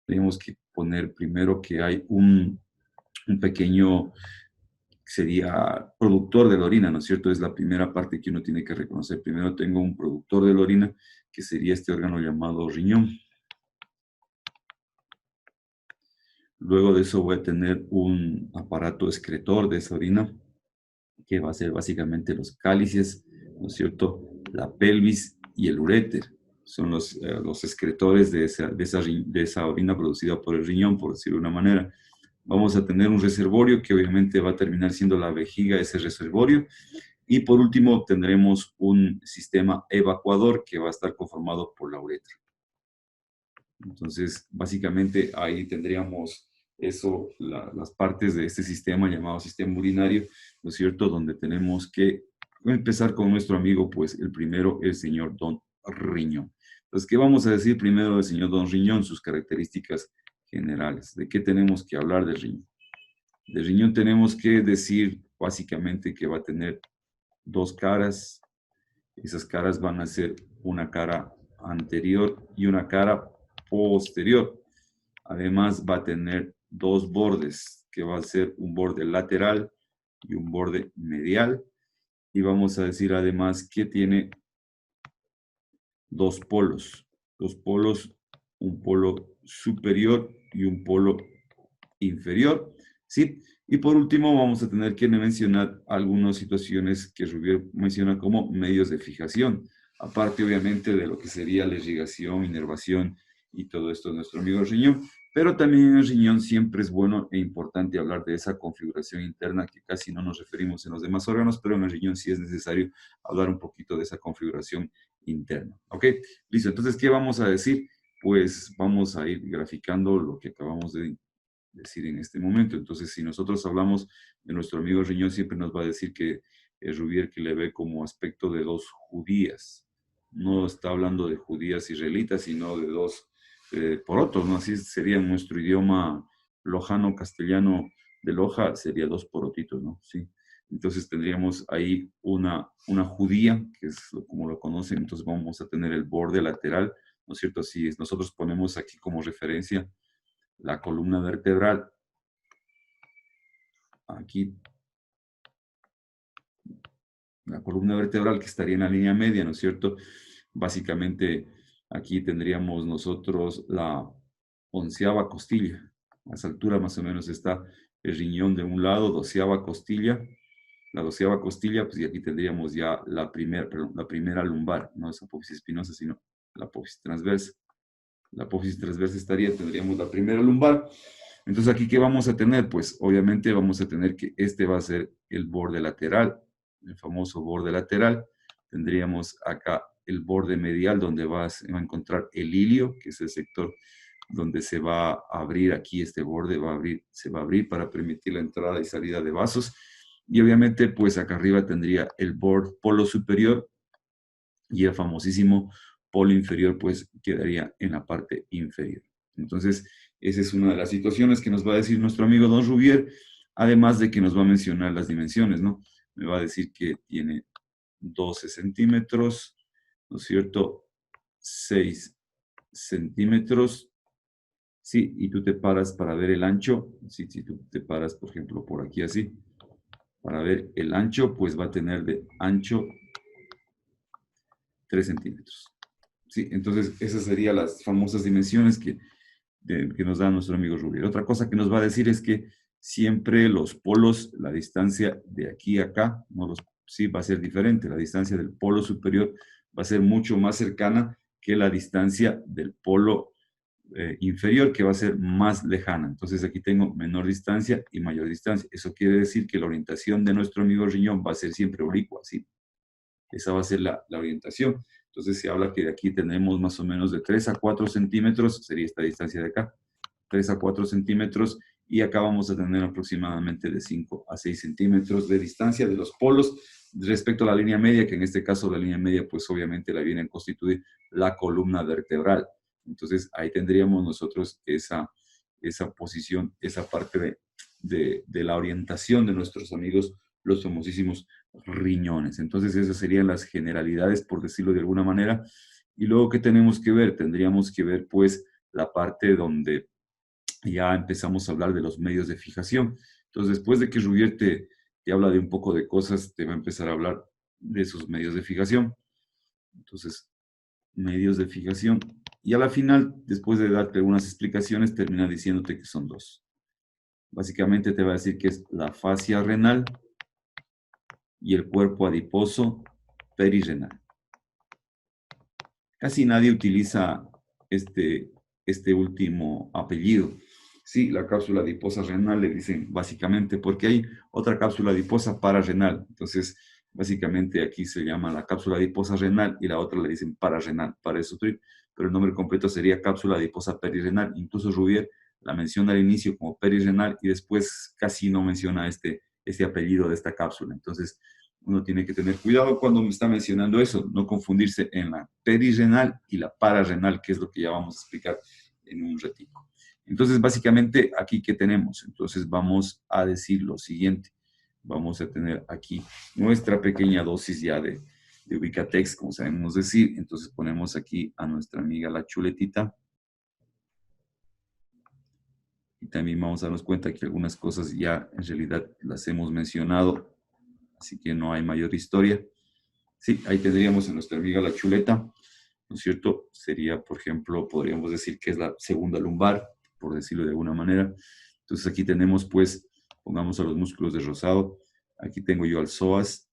Tenemos que poner primero que hay un pequeño, sería productor de la orina, ¿no es cierto? Es la primera parte que uno tiene que reconocer. Primero tengo un productor de la orina, que sería este órgano llamado riñón. Luego de eso voy a tener un aparato excretor de esa orina, que va a ser básicamente los cálices, ¿no es cierto? La pelvis y el uréter. Son los excretores de esa orina producida por el riñón, por decirlo de una manera. Vamos a tener un reservorio que obviamente va a terminar siendo la vejiga, ese reservorio. Y por último tendremos un sistema evacuador que va a estar conformado por la uretra. Entonces, básicamente ahí tendríamos eso, las partes de este sistema llamado sistema urinario, ¿no es cierto? Donde tenemos que empezar con nuestro amigo, pues el primero, el señor Don Riñón. Entonces, ¿qué vamos a decir primero del señor Don Riñón? Sus características generales. ¿De qué tenemos que hablar del riñón? Del riñón tenemos que decir básicamente que va a tener dos caras. Esas caras van a ser una cara anterior y una cara posterior. Además va a tener dos bordes, que va a ser un borde lateral y un borde medial. Y vamos a decir además que tiene dos polos, un polo superior y un polo inferior, ¿sí? Y por último vamos a tener que mencionar algunas situaciones que Rubier menciona como medios de fijación, aparte obviamente de lo que sería la irrigación, inervación y todo esto de nuestro amigo riñón, pero también en el riñón siempre es bueno e importante hablar de esa configuración interna que casi no nos referimos en los demás órganos, pero en el riñón sí es necesario hablar un poquito de esa configuración interna, ¿ok? Listo, entonces, ¿qué vamos a decir? Pues vamos a ir graficando lo que acabamos de decir en este momento. Entonces, si nosotros hablamos de nuestro amigo riñón, siempre nos va a decir que es Rubier que le ve como aspecto de dos judías. No está hablando de judías israelitas, sino de dos porotos, ¿no? Así sería en nuestro idioma lojano, castellano de Loja, sería dos porotitos, ¿no? Sí. Entonces tendríamos ahí una judía, que es como lo conocen, entonces vamos a tener el borde lateral, ¿no es cierto? Si nosotros ponemos aquí como referencia la columna vertebral, aquí, la columna vertebral que estaría en la línea media, ¿no es cierto? Básicamente aquí tendríamos nosotros la 11ª costilla. A esa altura más o menos está el riñón de un lado, 12ª costilla. La 12ª costilla, pues y aquí tendríamos ya la primera lumbar, no es apófisis espinosa, sino la apófisis transversa. La apófisis transversa tendríamos la primera lumbar. Entonces, ¿aquí qué vamos a tener? Pues, obviamente vamos a tener que este va a ser el borde lateral, el famoso borde lateral. Tendríamos acá el borde medial, donde se va a encontrar el ilio, que es el sector donde se va a abrir aquí este borde, se va a abrir para permitir la entrada y salida de vasos. Y obviamente, pues acá arriba tendría el polo superior y el famosísimo polo inferior, pues quedaría en la parte inferior. Entonces, esa es una de las situaciones que nos va a decir nuestro amigo Don Rubier, además de que nos va a mencionar las dimensiones, ¿no? Me va a decir que tiene 12 centímetros, ¿no es cierto? 6 centímetros, sí, y tú te paras para ver el ancho, sí, si tú te paras, por ejemplo, por aquí así, para ver el ancho, pues va a tener de ancho 3 centímetros. Sí, entonces esas serían las famosas dimensiones que nos da nuestro amigo Rubier. Otra cosa que nos va a decir es que siempre los polos, la distancia de aquí a acá, sí va a ser diferente. La distancia del polo superior va a ser mucho más cercana que la distancia del polo inferior, que va a ser más lejana. Entonces aquí tengo menor distancia y mayor distancia. Eso quiere decir que la orientación de nuestro amigo riñón va a ser siempre oblicua, ¿sí? Esa va a ser la orientación. Entonces se habla que de aquí tenemos más o menos de 3 a 4 centímetros, sería esta distancia de acá, 3 a 4 centímetros, y acá vamos a tener aproximadamente de 5 a 6 centímetros de distancia de los polos respecto a la línea media, que en este caso la línea media pues obviamente la viene a constituir la columna vertebral. Entonces, ahí tendríamos nosotros esa posición, esa parte de la orientación de nuestros amigos, los famosísimos riñones. Entonces, esas serían las generalidades, por decirlo de alguna manera. Y luego, ¿qué tenemos que ver? Tendríamos que ver, pues, la parte donde ya empezamos a hablar de los medios de fijación. Entonces, después de que Rubier te habla de un poco de cosas, te va a empezar a hablar de sus medios de fijación. Entonces, medios de fijación. Y a la final, después de darte algunas explicaciones, termina diciéndote que son dos. Básicamente te va a decir que es la fascia renal y el cuerpo adiposo perirrenal. Casi nadie utiliza este último apellido. Sí, la cápsula adiposa renal le dicen básicamente porque hay otra cápsula adiposa pararrenal. Entonces, básicamente aquí se llama la cápsula adiposa renal y la otra le dicen pararrenal para eso, pero el nombre completo sería cápsula adiposa perirrenal. Incluso Rubier la menciona al inicio como perirrenal y después casi no menciona este apellido de esta cápsula. Entonces, uno tiene que tener cuidado cuando me está mencionando eso, no confundirse en la perirrenal y la pararrenal, que es lo que ya vamos a explicar en un ratico. Entonces, básicamente, aquí, ¿qué tenemos? Entonces, vamos a decir lo siguiente. Vamos a tener aquí nuestra pequeña dosis ya de Ubicatex, como sabemos decir. Entonces, ponemos aquí a nuestra amiga la chuletita. Y también vamos a darnos cuenta que algunas cosas ya en realidad las hemos mencionado, así que no hay mayor historia. Sí, ahí tendríamos a nuestra amiga la chuleta, ¿no es cierto? Sería, por ejemplo, podríamos decir que es la segunda lumbar, por decirlo de alguna manera. Entonces aquí tenemos, pues, pongamos a los músculos de rosado. Aquí tengo yo al psoas,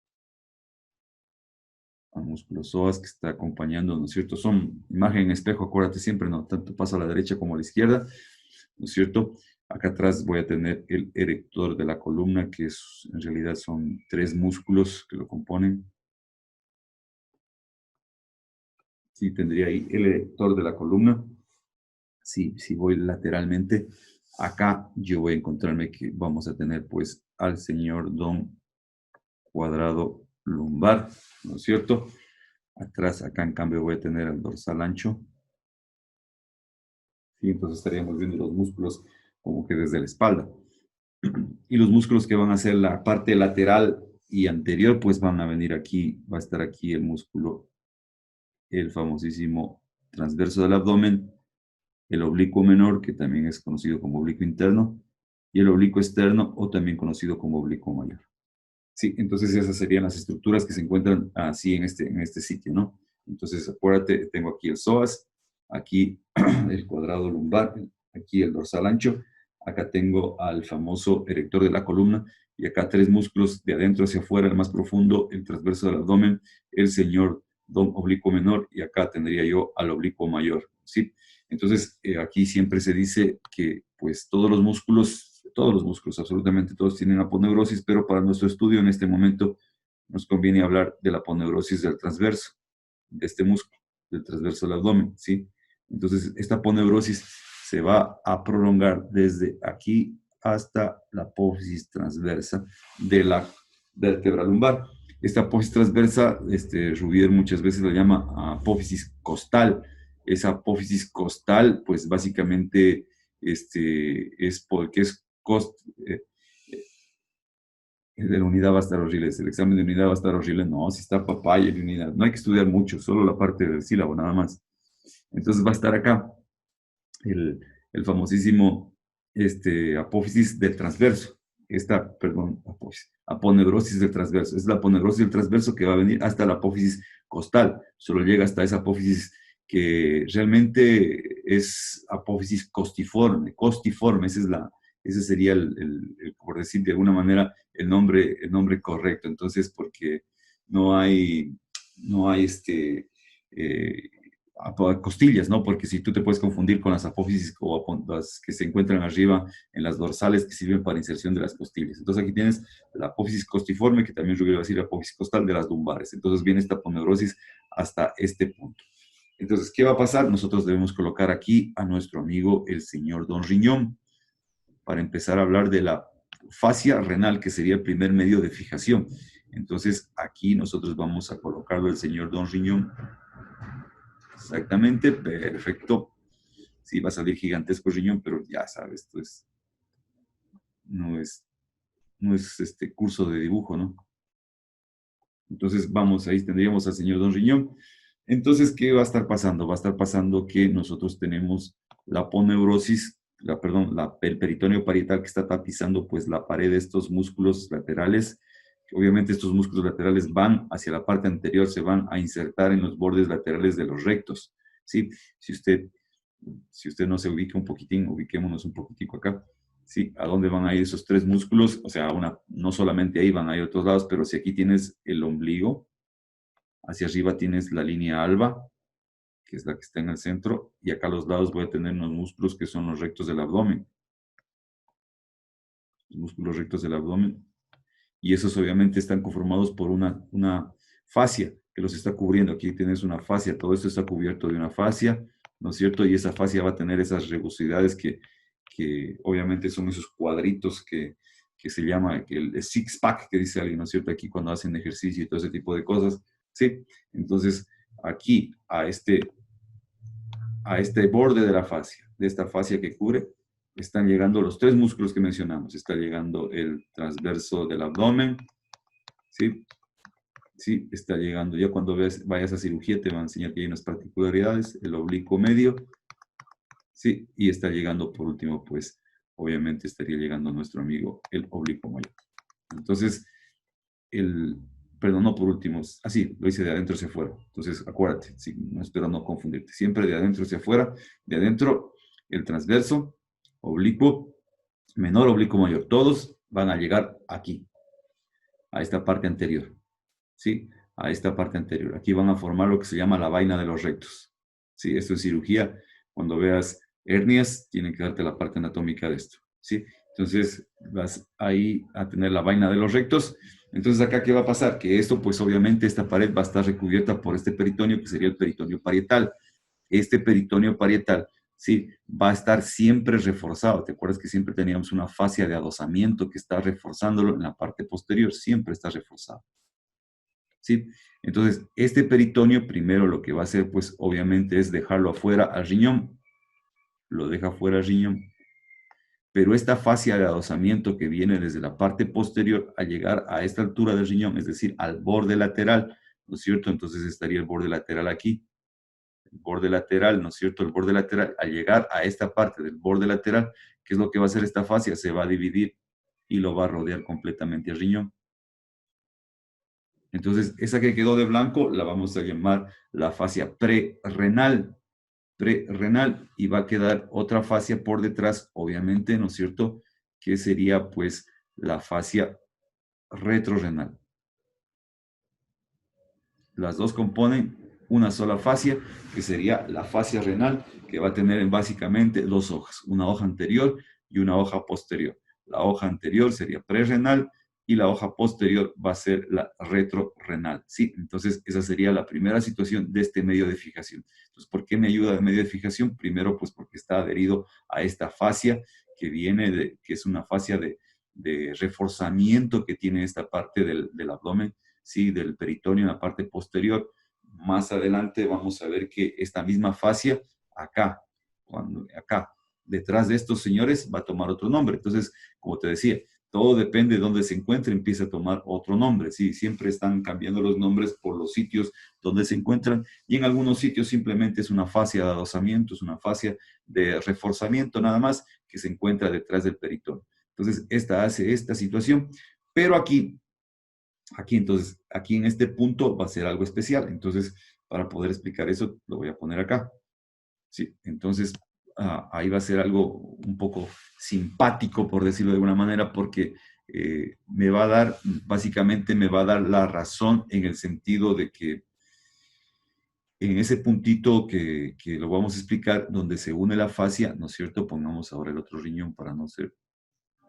al músculo psoas que está acompañando, ¿no es cierto? Son imagen en espejo, acuérdate siempre, no tanto pasa a la derecha como a la izquierda, ¿no es cierto? Acá atrás voy a tener el erector de la columna, que en realidad son 3 músculos que lo componen. Sí, tendría ahí el erector de la columna. Sí, si voy lateralmente, acá yo voy a encontrarme que vamos a tener pues al señor Don Cuadrado Lumbar, ¿no es cierto? Atrás, acá en cambio voy a tener al dorsal ancho. Sí, entonces estaríamos viendo los músculos como que desde la espalda. Y los músculos que van a ser la parte lateral y anterior, pues van a venir aquí, va a estar aquí el músculo, el famosísimo transverso del abdomen, el oblicuo menor, que también es conocido como oblicuo interno, y el oblicuo externo, o también conocido como oblicuo mayor. Sí, entonces esas serían las estructuras que se encuentran así en este sitio, ¿no? Entonces, acuérdate, tengo aquí el psoas, aquí el cuadrado lumbar, aquí el dorsal ancho, acá tengo al famoso erector de la columna, y acá 3 músculos de adentro hacia afuera, el más profundo, el transverso del abdomen, el señor don oblicuo menor, y acá tendría yo al oblicuo mayor, ¿sí? Entonces, aquí siempre se dice que, pues, todos los músculos, absolutamente todos tienen aponeurosis, pero para nuestro estudio en este momento nos conviene hablar de la aponeurosis del transverso, de este músculo, del transverso del abdomen, ¿sí? Entonces, esta aponeurosis se va a prolongar desde aquí hasta la apófisis transversa de la vértebra lumbar. Esta apófisis transversa, Rubier muchas veces la llama apófisis costal. Esa apófisis costal, pues básicamente es porque es de la unidad va a estar horrible, el examen de unidad va a estar horrible, no, si está papaya de unidad, no hay que estudiar mucho, solo la parte del sílabo, nada más. Entonces va a estar acá el famosísimo apófisis del transverso, aponeurosis del transverso, es la aponeurosis del transverso que va a venir hasta la apófisis costal, solo llega hasta esa apófisis que realmente es apófisis costiforme, ese sería por decir de alguna manera, el nombre correcto. Entonces, porque no hay eh, costillas, ¿no? Porque si tú te puedes confundir con las apófisis o las que se encuentran arriba en las dorsales que sirven para inserción de las costillas. Entonces aquí tienes la apófisis costiforme, que también yo quiero decir apófisis costal de las lumbares. Entonces viene esta aponeurosis hasta este punto. Entonces, ¿qué va a pasar? Nosotros debemos colocar aquí a nuestro amigo el señor Don Riñón para empezar a hablar de la fascia renal, que sería el primer medio de fijación. Entonces, aquí nosotros vamos a colocarlo el señor Don Riñón. Exactamente, perfecto. Sí, va a salir gigantesco riñón, pero ya sabes, esto no es, no es este curso de dibujo, ¿no? Entonces, vamos, ahí tendríamos al señor Don Riñón. Entonces, ¿qué va a estar pasando? Va a estar pasando que nosotros tenemos la aponeurosis, perdón, el peritoneo parietal que está tapizando pues la pared de estos músculos laterales. Obviamente estos músculos laterales van hacia la parte anterior, se van a insertar en los bordes laterales de los rectos, ¿sí? Si usted, si usted no se ubica un poquitín, ubiquémonos un poquitico acá. ¿Sí? ¿A dónde van a ir esos tres músculos? O sea, no solamente ahí, van a ir a otros lados, pero si aquí tienes el ombligo, hacia arriba tienes la línea alba, que es la que está en el centro, y acá a los lados voy a tener unos músculos que son los rectos del abdomen. Los músculos rectos del abdomen. Y esos obviamente están conformados por una fascia que los está cubriendo. Aquí tienes una fascia, todo esto está cubierto de una fascia, ¿no es cierto? Y esa fascia va a tener esas rugosidades que obviamente son esos cuadritos que se llama que el six-pack, que dice alguien, ¿no es cierto? Aquí cuando hacen ejercicio y todo ese tipo de cosas, ¿sí? Entonces, aquí a este borde de la fascia, de esta fascia que cubre, están llegando los tres músculos que mencionamos. Está llegando el transverso del abdomen, ¿sí? Sí, está llegando. Ya cuando vayas a cirugía te va a enseñar que hay unas particularidades, el oblicuo medio, sí, y está llegando por último, pues, obviamente estaría llegando nuestro amigo el oblicuo mayor. Entonces, perdón, no por último, así, lo hice de adentro hacia afuera. Entonces, acuérdate, sí, no espero no confundirte, siempre de adentro hacia afuera, de adentro el transverso, oblicuo, menor, oblicuo mayor, todos van a llegar aquí, a esta parte anterior. ¿Sí? A esta parte anterior. Aquí van a formar lo que se llama la vaina de los rectos. ¿Sí? Esto es cirugía. Cuando veas hernias, tienen que darte la parte anatómica de esto. ¿Sí? Entonces, vas ahí a tener la vaina de los rectos. Entonces, acá, ¿qué va a pasar? Que esto, pues obviamente, esta pared va a estar recubierta por este peritoneo, que sería el peritoneo parietal. Este peritoneo parietal, ¿sí? Va a estar siempre reforzado. ¿Te acuerdas que siempre teníamos una fascia de adosamiento que está reforzándolo en la parte posterior? Siempre está reforzado. ¿Sí? Entonces, este peritoneo primero lo que va a hacer, pues obviamente es dejarlo afuera al riñón, lo deja fuera al riñón, pero esta fascia de adosamiento que viene desde la parte posterior a llegar a esta altura del riñón, es decir, al borde lateral, ¿no es cierto? Entonces estaría el borde lateral aquí, el borde lateral, ¿no es cierto? El borde lateral, al llegar a esta parte del borde lateral, ¿qué es lo que va a hacer esta fascia? Se va a dividir y lo va a rodear completamente el riñón. Entonces, esa que quedó de blanco la vamos a llamar la fascia prerrenal, y va a quedar otra fascia por detrás, obviamente, ¿no es cierto? Que sería pues la fascia retrorrenal. Las dos componen una sola fascia, que sería la fascia renal, que va a tener básicamente dos hojas, una hoja anterior y una hoja posterior. La hoja anterior sería prerrenal y la hoja posterior va a ser la retrorrenal. ¿Sí? Entonces, esa sería la primera situación de este medio de fijación. Entonces, ¿por qué me ayuda el medio de fijación? Primero, pues porque está adherido a esta fascia que viene que es una fascia de reforzamiento que tiene esta parte del abdomen, ¿sí? Del peritoneo en la parte posterior. Más adelante vamos a ver que esta misma fascia, acá, acá, detrás de estos señores, va a tomar otro nombre. Entonces, como te decía, todo depende de dónde se encuentre, empieza a tomar otro nombre. Sí, siempre están cambiando los nombres por los sitios donde se encuentran y en algunos sitios simplemente es una fascia de adosamiento, es una fascia de reforzamiento nada más que se encuentra detrás del peritoneo. Entonces, esta hace esta situación, pero aquí entonces, aquí en este punto va a ser algo especial. Entonces, para poder explicar eso, lo voy a poner acá. Sí, entonces ahí va a ser algo un poco simpático, por decirlo de alguna manera, porque me va a dar, básicamente me va a dar la razón en el sentido de que en ese puntito que lo vamos a explicar, donde se une la fascia, ¿no es cierto? Pongamos ahora el otro riñón para no ser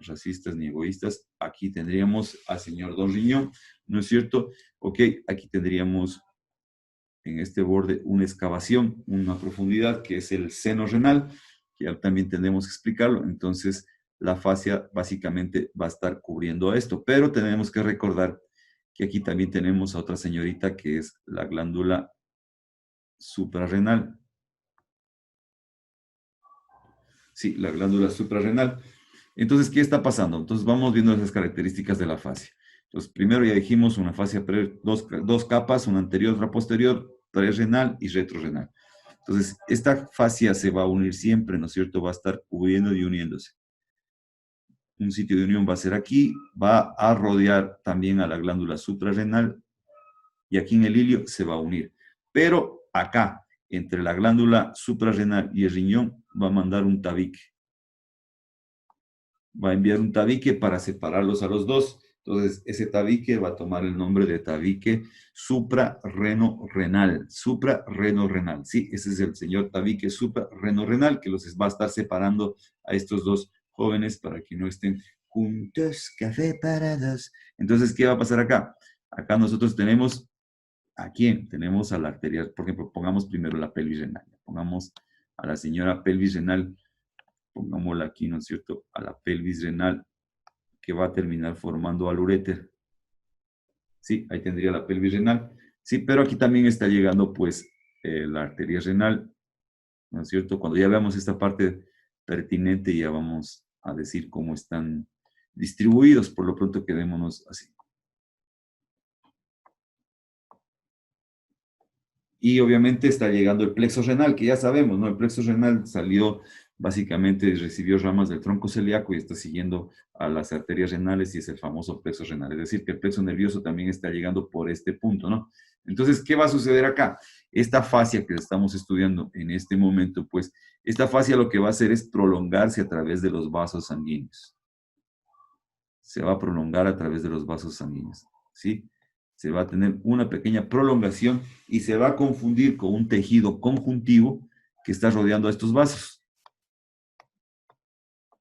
racistas ni egoístas. Aquí tendríamos al señor Don Riñón, ¿no es cierto? Ok, aquí tendríamos en este borde una excavación, una profundidad que es el seno renal, que ya también tenemos que explicarlo. Entonces, la fascia básicamente va a estar cubriendo esto, pero tenemos que recordar que aquí también tenemos a otra señorita que es la glándula suprarrenal. Sí, la glándula suprarrenal. Entonces, ¿qué está pasando? Entonces, vamos viendo esas características de la fascia. Entonces, primero ya dijimos una fascia, dos capas, una anterior, otra posterior, prerrenal y retrorrenal. Entonces, esta fascia se va a unir siempre, ¿no es cierto? Va a estar cubriendo y uniéndose. Un sitio de unión va a ser aquí, va a rodear también a la glándula suprarrenal y aquí en el ilio se va a unir. Pero acá, entre la glándula suprarrenal y el riñón, va a mandar un tabique. Va a enviar un tabique para separarlos a los dos. Entonces, ese tabique va a tomar el nombre de tabique suprarreno-renal. Suprarreno-renal. Sí, ese es el señor tabique suprarreno-renal que los va a estar separando a estos dos jóvenes para que no estén juntos, café parados. Entonces, ¿qué va a pasar acá? Acá nosotros tenemos, ¿a quién? Tenemos a la arteria, por ejemplo, pongamos primero la pelvis renal. Pongamos a la señora pelvis renal, pongámosla aquí, ¿no es cierto? A la pelvis renal que va a terminar formando al uréter. Sí, ahí tendría la pelvis renal. Sí, pero aquí también está llegando pues la arteria renal, ¿no es cierto? Cuando ya veamos esta parte pertinente ya vamos a decir cómo están distribuidos. Por lo pronto quedémonos así. Y obviamente está llegando el plexo renal, que ya sabemos, ¿no? El plexo renal salió, básicamente recibió ramas del tronco celíaco y está siguiendo a las arterias renales y es el famoso plexo renal. Es decir, que el plexo nervioso también está llegando por este punto, ¿no? Entonces, ¿qué va a suceder acá? Esta fascia que estamos estudiando en este momento, pues, esta fascia lo que va a hacer es prolongarse a través de los vasos sanguíneos. Se va a prolongar a través de los vasos sanguíneos, ¿sí? Se va a tener una pequeña prolongación y se va a confundir con un tejido conjuntivo que está rodeando a estos vasos.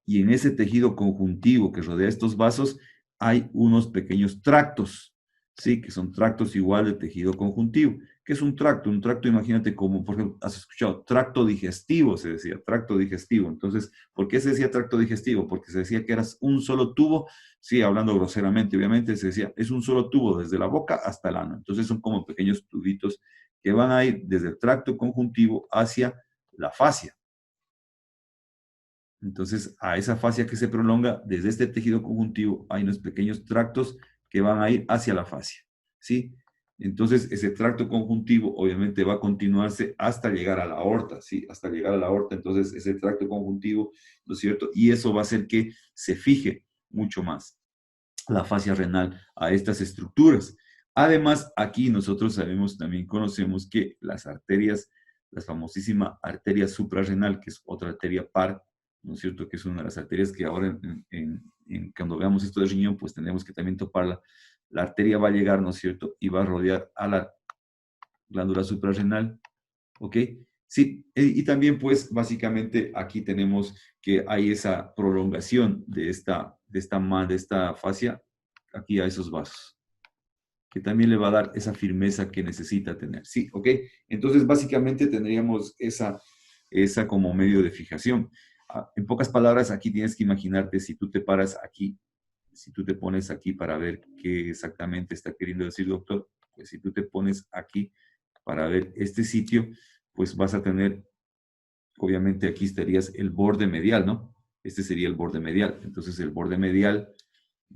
Y en ese tejido conjuntivo que rodea estos vasos hay unos pequeños tractos, ¿sí? Que son tractos igual de tejido conjuntivo. ¿Qué es un tracto? Un tracto, imagínate como, por ejemplo, has escuchado, tracto digestivo, se decía, tracto digestivo. Entonces, ¿por qué se decía tracto digestivo? Porque se decía que era un solo tubo, sí, hablando groseramente, obviamente, se decía, es un solo tubo desde la boca hasta el ano. Entonces son como pequeños tubitos que van a ir desde el tracto conjuntivo hacia la fascia. Entonces, a esa fascia que se prolonga desde este tejido conjuntivo hay unos pequeños tractos que van a ir hacia la fascia, ¿sí? Entonces, ese tracto conjuntivo obviamente va a continuarse hasta llegar a la aorta, ¿sí? Hasta llegar a la aorta, entonces ese tracto conjuntivo, ¿no es cierto? Y eso va a hacer que se fije mucho más la fascia renal a estas estructuras. Además, aquí nosotros sabemos, también conocemos que las arterias, la famosísima arteria suprarrenal, que es otra arteria par, ¿no es cierto? Que es una de las arterias que ahora cuando veamos esto de riñón, pues tenemos que también toparla. La arteria va a llegar, ¿no es cierto? Y va a rodear a la glándula suprarrenal, ¿ok? Sí, y también pues básicamente aquí tenemos que hay esa prolongación de esta fascia aquí a esos vasos, que también le va a dar esa firmeza que necesita tener. Sí, ¿ok? Entonces básicamente tendríamos esa como medio de fijación. En pocas palabras, aquí tienes que imaginarte si tú te paras aquí, si tú te pones aquí para ver qué exactamente está queriendo decir doctor, pues si tú te pones aquí para ver este sitio, pues vas a tener, obviamente aquí estarías el borde medial, ¿no? Este sería el borde medial. Entonces el borde medial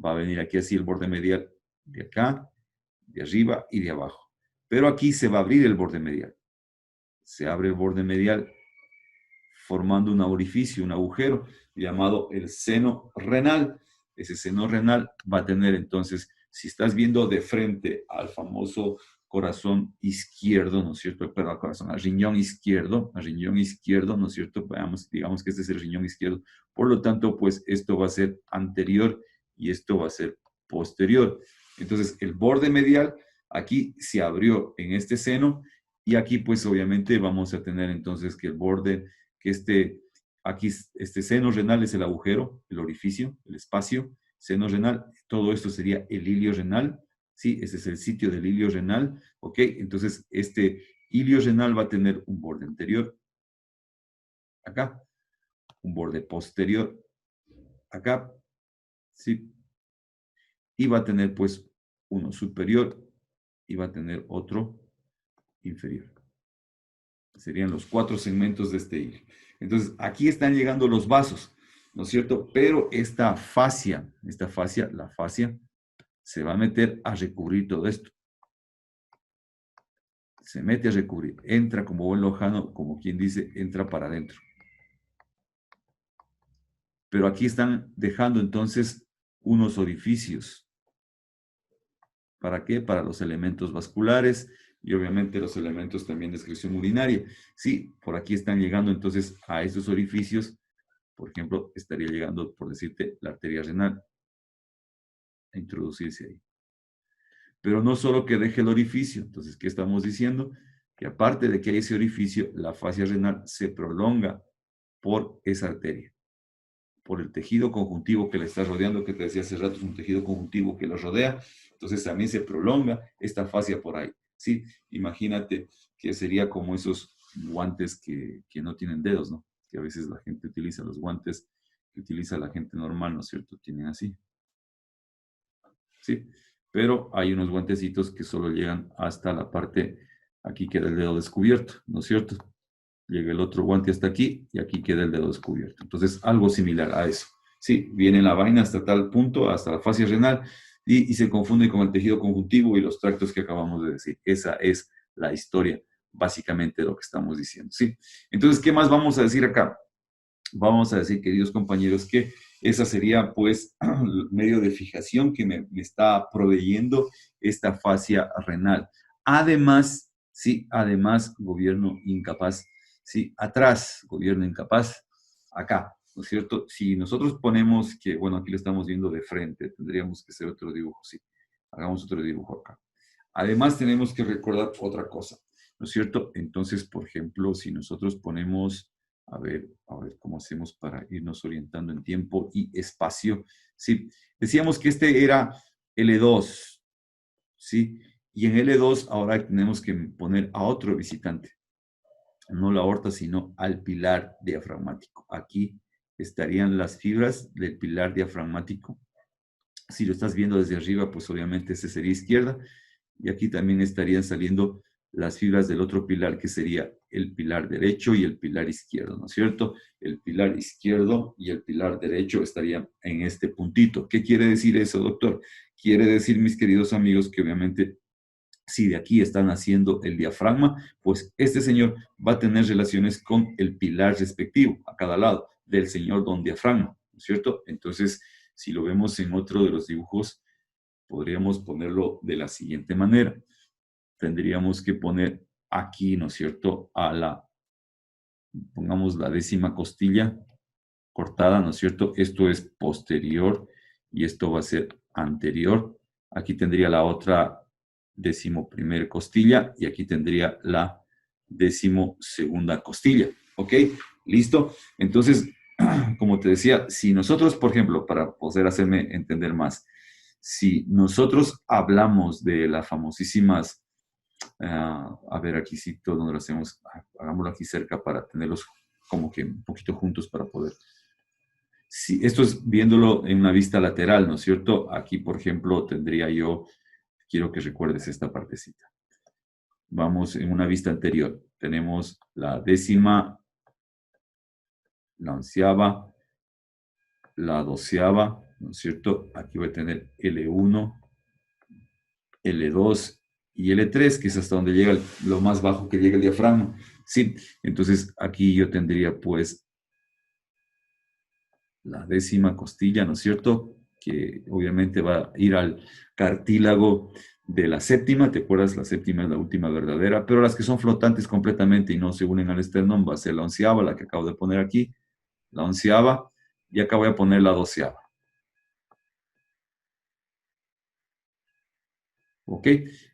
va a venir aquí así, el borde medial de acá, de arriba y de abajo. Pero aquí se va a abrir el borde medial. Se abre el borde medial formando un orificio, un agujero llamado el seno renal. Ese seno renal va a tener entonces, si estás viendo de frente al famoso corazón izquierdo, ¿no es cierto? Perdón, corazón, al riñón izquierdo, ¿no es cierto? Veamos, digamos que este es el riñón izquierdo. Por lo tanto, pues esto va a ser anterior y esto va a ser posterior. Entonces, el borde medial aquí se abrió en este seno y aquí, pues obviamente vamos a tener entonces que el borde que aquí este seno renal es el agujero, el orificio, el espacio, seno renal, todo esto sería el ilio renal, ¿sí? Ese es el sitio del ilio renal, ¿ok? Entonces, este ilio renal va a tener un borde anterior, acá, un borde posterior, acá, ¿sí? Y va a tener, pues, uno superior y va a tener otro inferior. Serían los 4 segmentos de este hilo. Entonces, aquí están llegando los vasos, ¿no es cierto? Pero esta fascia, la fascia, se va a meter a recubrir todo esto. Se mete a recubrir, entra como buen lojano, como quien dice, entra para adentro. Pero aquí están dejando entonces unos orificios. ¿Para qué? Para los elementos vasculares y obviamente los elementos también de excreción urinaria. Sí, por aquí están llegando entonces a estos orificios. Por ejemplo, estaría llegando, por decirte, la arteria renal a introducirse ahí. Pero no solo que deje el orificio. Entonces, ¿qué estamos diciendo? Que aparte de que hay ese orificio, la fascia renal se prolonga por esa arteria, por el tejido conjuntivo que le está rodeando, que te decía hace rato, es un tejido conjuntivo que lo rodea. Entonces también se prolonga esta fascia por ahí. ¿Sí? Imagínate que sería como esos guantes que no tienen dedos, ¿no? Que a veces la gente utiliza, los guantes que utiliza la gente normal, ¿no es cierto? Tienen así. ¿Sí? Pero hay unos guantecitos que solo llegan hasta la parte, aquí queda el dedo descubierto, ¿no es cierto? Llega el otro guante hasta aquí y aquí queda el dedo descubierto. Entonces, algo similar a eso. Sí, viene la vaina hasta tal punto, hasta la fascia renal, y se confunde con el tejido conjuntivo y los tractos que acabamos de decir. Esa es la historia, básicamente, de lo que estamos diciendo. ¿Sí? Entonces, ¿qué más vamos a decir acá? Vamos a decir, queridos compañeros, que esa sería pues el medio de fijación que me está proveyendo esta fascia renal. Además, sí, además, gobierno incapaz. Sí, atrás, gobierno incapaz, acá, ¿no es cierto? Si nosotros ponemos que, bueno, aquí lo estamos viendo de frente, tendríamos que hacer otro dibujo, sí. Hagamos otro dibujo acá. Además, tenemos que recordar otra cosa, ¿no es cierto? Entonces, por ejemplo, si nosotros ponemos a ver cómo hacemos para irnos orientando en tiempo y espacio. Sí, decíamos que este era L2, ¿sí? Y en L2 ahora tenemos que poner a otro visitante, no la aorta, sino al pilar diafragmático. Aquí estarían las fibras del pilar diafragmático. Si lo estás viendo desde arriba, pues obviamente ese sería izquierda. Y aquí también estarían saliendo las fibras del otro pilar, que sería el pilar derecho y el pilar izquierdo, ¿no es cierto? El pilar izquierdo y el pilar derecho estarían en este puntito. ¿Qué quiere decir eso, doctor? Quiere decir, mis queridos amigos, que obviamente si de aquí están haciendo el diafragma, pues este señor va a tener relaciones con el pilar respectivo, a cada lado del señor don diafragma, ¿no es cierto? Entonces, si lo vemos en otro de los dibujos, podríamos ponerlo de la siguiente manera. Tendríamos que poner aquí, ¿no es cierto? Pongamos la 10ª costilla cortada, ¿no es cierto? Esto es posterior y esto va a ser anterior. Aquí tendría la otra 11ª costilla y aquí tendría la 12ª costilla. ¿Ok? ¿Listo? Entonces, como te decía, si nosotros, por ejemplo, para poder hacerme entender más, si nosotros hablamos de las famosísimas, a ver, aquí sí, donde lo hacemos, hagámoslo aquí cerca para tenerlos como que un poquito juntos para poder. Si esto es viéndolo en una vista lateral, ¿no es cierto? Aquí, por ejemplo, tendría yo, quiero que recuerdes esta partecita. Vamos en una vista anterior. Tenemos la 10ª, la 11ª, la 12ª, ¿no es cierto? Aquí voy a tener L1, L2 y L3, que es hasta donde llega lo más bajo que llega el diafragma. Sí, entonces aquí yo tendría pues la 10ª costilla, ¿no es cierto? Que obviamente va a ir al cartílago de la 7ª, ¿te acuerdas? La 7ª es la última verdadera, pero las que son flotantes completamente y no se unen al esternón va a ser la 11ª, la que acabo de poner aquí, la 11ª, y acá voy a poner la 12ª. ¿Ok?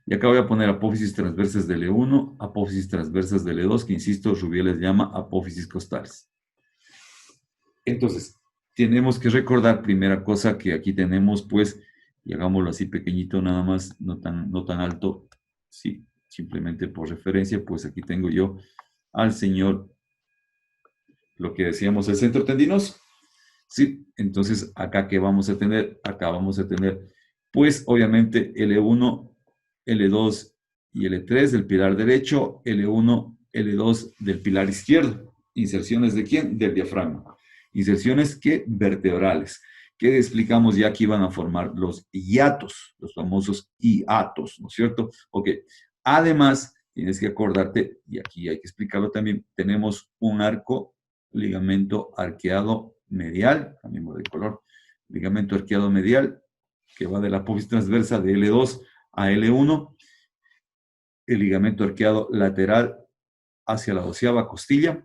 Y acá voy a poner apófisis transversas de L1, apófisis transversas de L2, que insisto, Rubiel les llama apófisis costales. Entonces, tenemos que recordar, primera cosa, que aquí tenemos, pues, y hagámoslo así pequeñito nada más, no tan alto, sí, simplemente por referencia, pues aquí tengo yo al señor, lo que decíamos, el centro tendinoso. Sí, entonces, acá, ¿qué vamos a tener? Acá vamos a tener, pues, obviamente, L1, L2 y L3 del pilar derecho, L1, L2 del pilar izquierdo. ¿Inserciones de quién? Del diafragma. ¿Inserciones qué? Vertebrales. ¿Qué explicamos ya que iban a formar los hiatos, los famosos hiatos, ¿no es cierto? Ok. Además, tienes que acordarte, y aquí hay que explicarlo también, tenemos un arco, ligamento arqueado medial, cambiemos de color, ligamento arqueado medial, que va de la apófisis transversa de L2 a L1, el ligamento arqueado lateral hacia la 12ª costilla,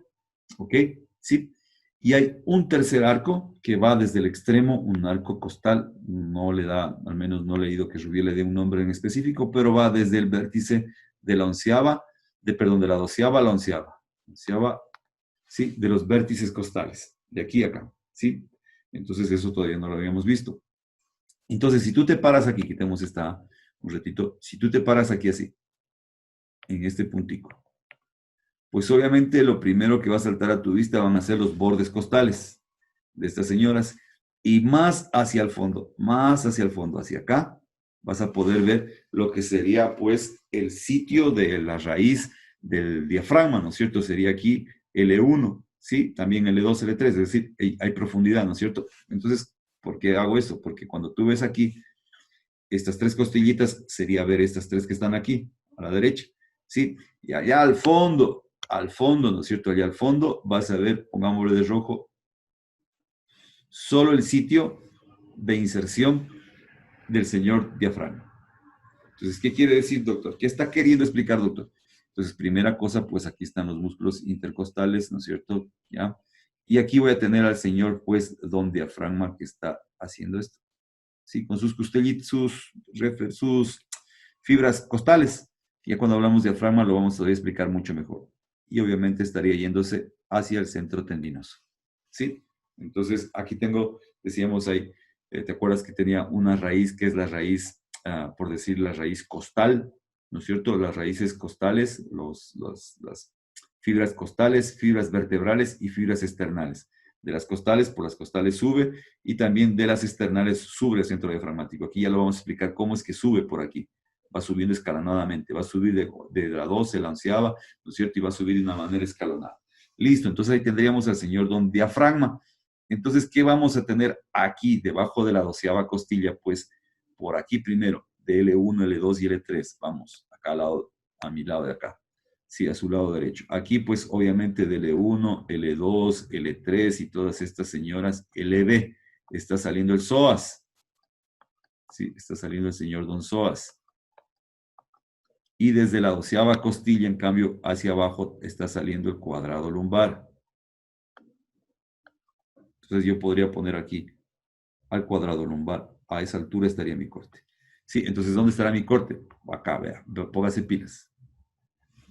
¿ok? Sí. Y hay un tercer arco que va desde el extremo, un arco costal, no le da, al menos no he leído que Rubier le dé un nombre en específico, pero va desde el vértice de la onceava, perdón, de la 12ª a la onceava, sí, de los vértices costales, de aquí a acá, sí. Entonces eso todavía no lo habíamos visto. Entonces, si tú te paras aquí, quitemos un ratito, si tú te paras aquí así, en este puntico, pues obviamente lo primero que va a saltar a tu vista van a ser los bordes costales de estas señoras. Y más hacia el fondo, hacia acá, vas a poder ver lo que sería pues el sitio de la raíz del diafragma, ¿no es cierto? Sería aquí L1, ¿sí? También L2, L3, es decir, hay profundidad, ¿no es cierto? Entonces, ¿por qué hago eso? Porque cuando tú ves aquí estas tres costillitas, sería ver estas tres que están aquí, a la derecha, ¿sí? Y allá al fondo, ¿no es cierto? Allá al fondo vas a ver, pongámosle de rojo, solo el sitio de inserción del señor diafragma. Entonces, ¿qué quiere decir, doctor? ¿Qué está queriendo explicar, doctor? Entonces, primera cosa, pues aquí están los músculos intercostales, ¿no es cierto? ¿Ya? Y aquí voy a tener al señor, pues, don diafragma que está haciendo esto. Sí, con sus costillitas, sus fibras costales. Ya cuando hablamos de diafragma lo vamos a explicar mucho mejor. Y obviamente estaría yéndose hacia el centro tendinoso. ¿Sí? Entonces, aquí tengo, decíamos ahí, ¿te acuerdas que tenía una raíz que es la raíz, por decir, la raíz costal? ¿No es cierto? Las raíces costales, las fibras costales, fibras vertebrales y fibras externales. De las costales, por las costales sube, y también de las externales sube el centro diafragmático. Aquí ya lo vamos a explicar cómo es que sube por aquí. Va subiendo escalonadamente, va a subir de la 12, la onceava, ¿no es cierto? Y va a subir de una manera escalonada. Listo, entonces ahí tendríamos al señor don diafragma. Entonces, ¿qué vamos a tener aquí debajo de la 12ª costilla? Pues por aquí primero, de L1, L2 y L3. Vamos, acá al lado, a mi lado de acá. Sí, a su lado derecho. Aquí, pues, obviamente, de L1, L2, L3 y todas estas señoras, LB. Está saliendo el psoas. Sí, está saliendo el señor don psoas. Y desde la 12ª costilla, en cambio, hacia abajo está saliendo el cuadrado lumbar. Entonces yo podría poner aquí al cuadrado lumbar. A esa altura estaría mi corte. Sí, entonces, ¿dónde estará mi corte? Acá, vea, póngase pilas.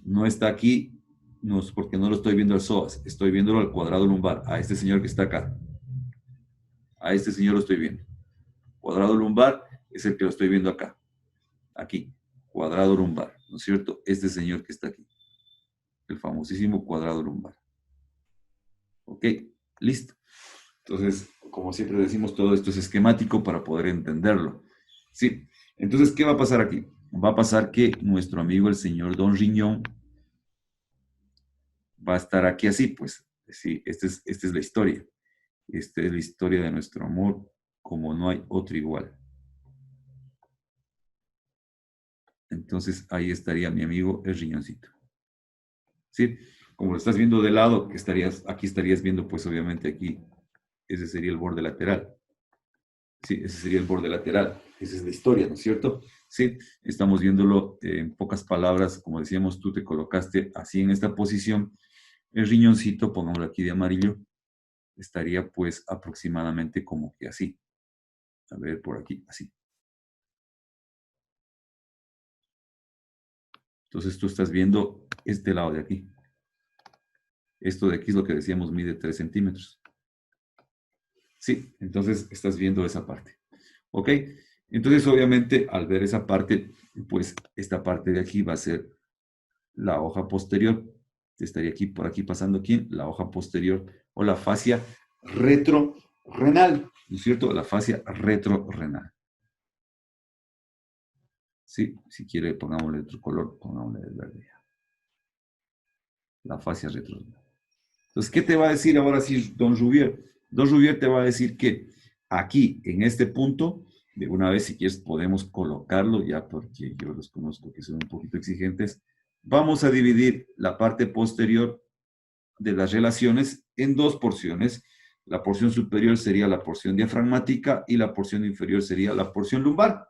No está aquí, no, porque no lo estoy viendo al psoas, estoy viéndolo al cuadrado lumbar, a este señor que está acá. A este señor lo estoy viendo. Cuadrado lumbar es el que lo estoy viendo acá. Aquí, cuadrado lumbar, ¿no es cierto? Este señor que está aquí. El famosísimo cuadrado lumbar. ¿Ok? Listo. Entonces, como siempre decimos, todo esto es esquemático para poder entenderlo. Sí. Entonces, ¿qué va a pasar aquí? Va a pasar que nuestro amigo el señor Don Riñón va a estar aquí así, pues. Sí, esta es la historia. Esta es la historia de nuestro amor, como no hay otro igual. Entonces, ahí estaría mi amigo el riñoncito. ¿Sí? Como lo estás viendo de lado, aquí estarías viendo, pues obviamente aquí, ese sería el borde lateral. Sí, ese sería el borde lateral. Esa es la historia, ¿no es cierto? Sí, estamos viéndolo en pocas palabras, como decíamos, tú te colocaste así en esta posición. El riñoncito, pongámoslo aquí de amarillo, estaría pues aproximadamente como que así. A ver, por aquí, así. Entonces tú estás viendo este lado de aquí. Esto de aquí es lo que decíamos, mide 3 centímetros. Sí, entonces estás viendo esa parte. ¿Ok? Entonces, obviamente, al ver esa parte, pues esta parte de aquí va a ser la hoja posterior. Estaría aquí, por aquí pasando aquí, la hoja posterior o la fascia retrorrenal, ¿no es cierto? La fascia retrorrenal. Sí, si quiere, pongámosle otro color, pongámosle el verde. La fascia retrorrenal. Entonces, ¿qué te va a decir ahora sí don Rubier? Don Rubier te va a decir que aquí, en este punto, de una vez, si quieres, podemos colocarlo ya, porque yo los conozco que son un poquito exigentes. Vamos a dividir la parte posterior de las relaciones en dos porciones. La porción superior sería la porción diafragmática y la porción inferior sería la porción lumbar.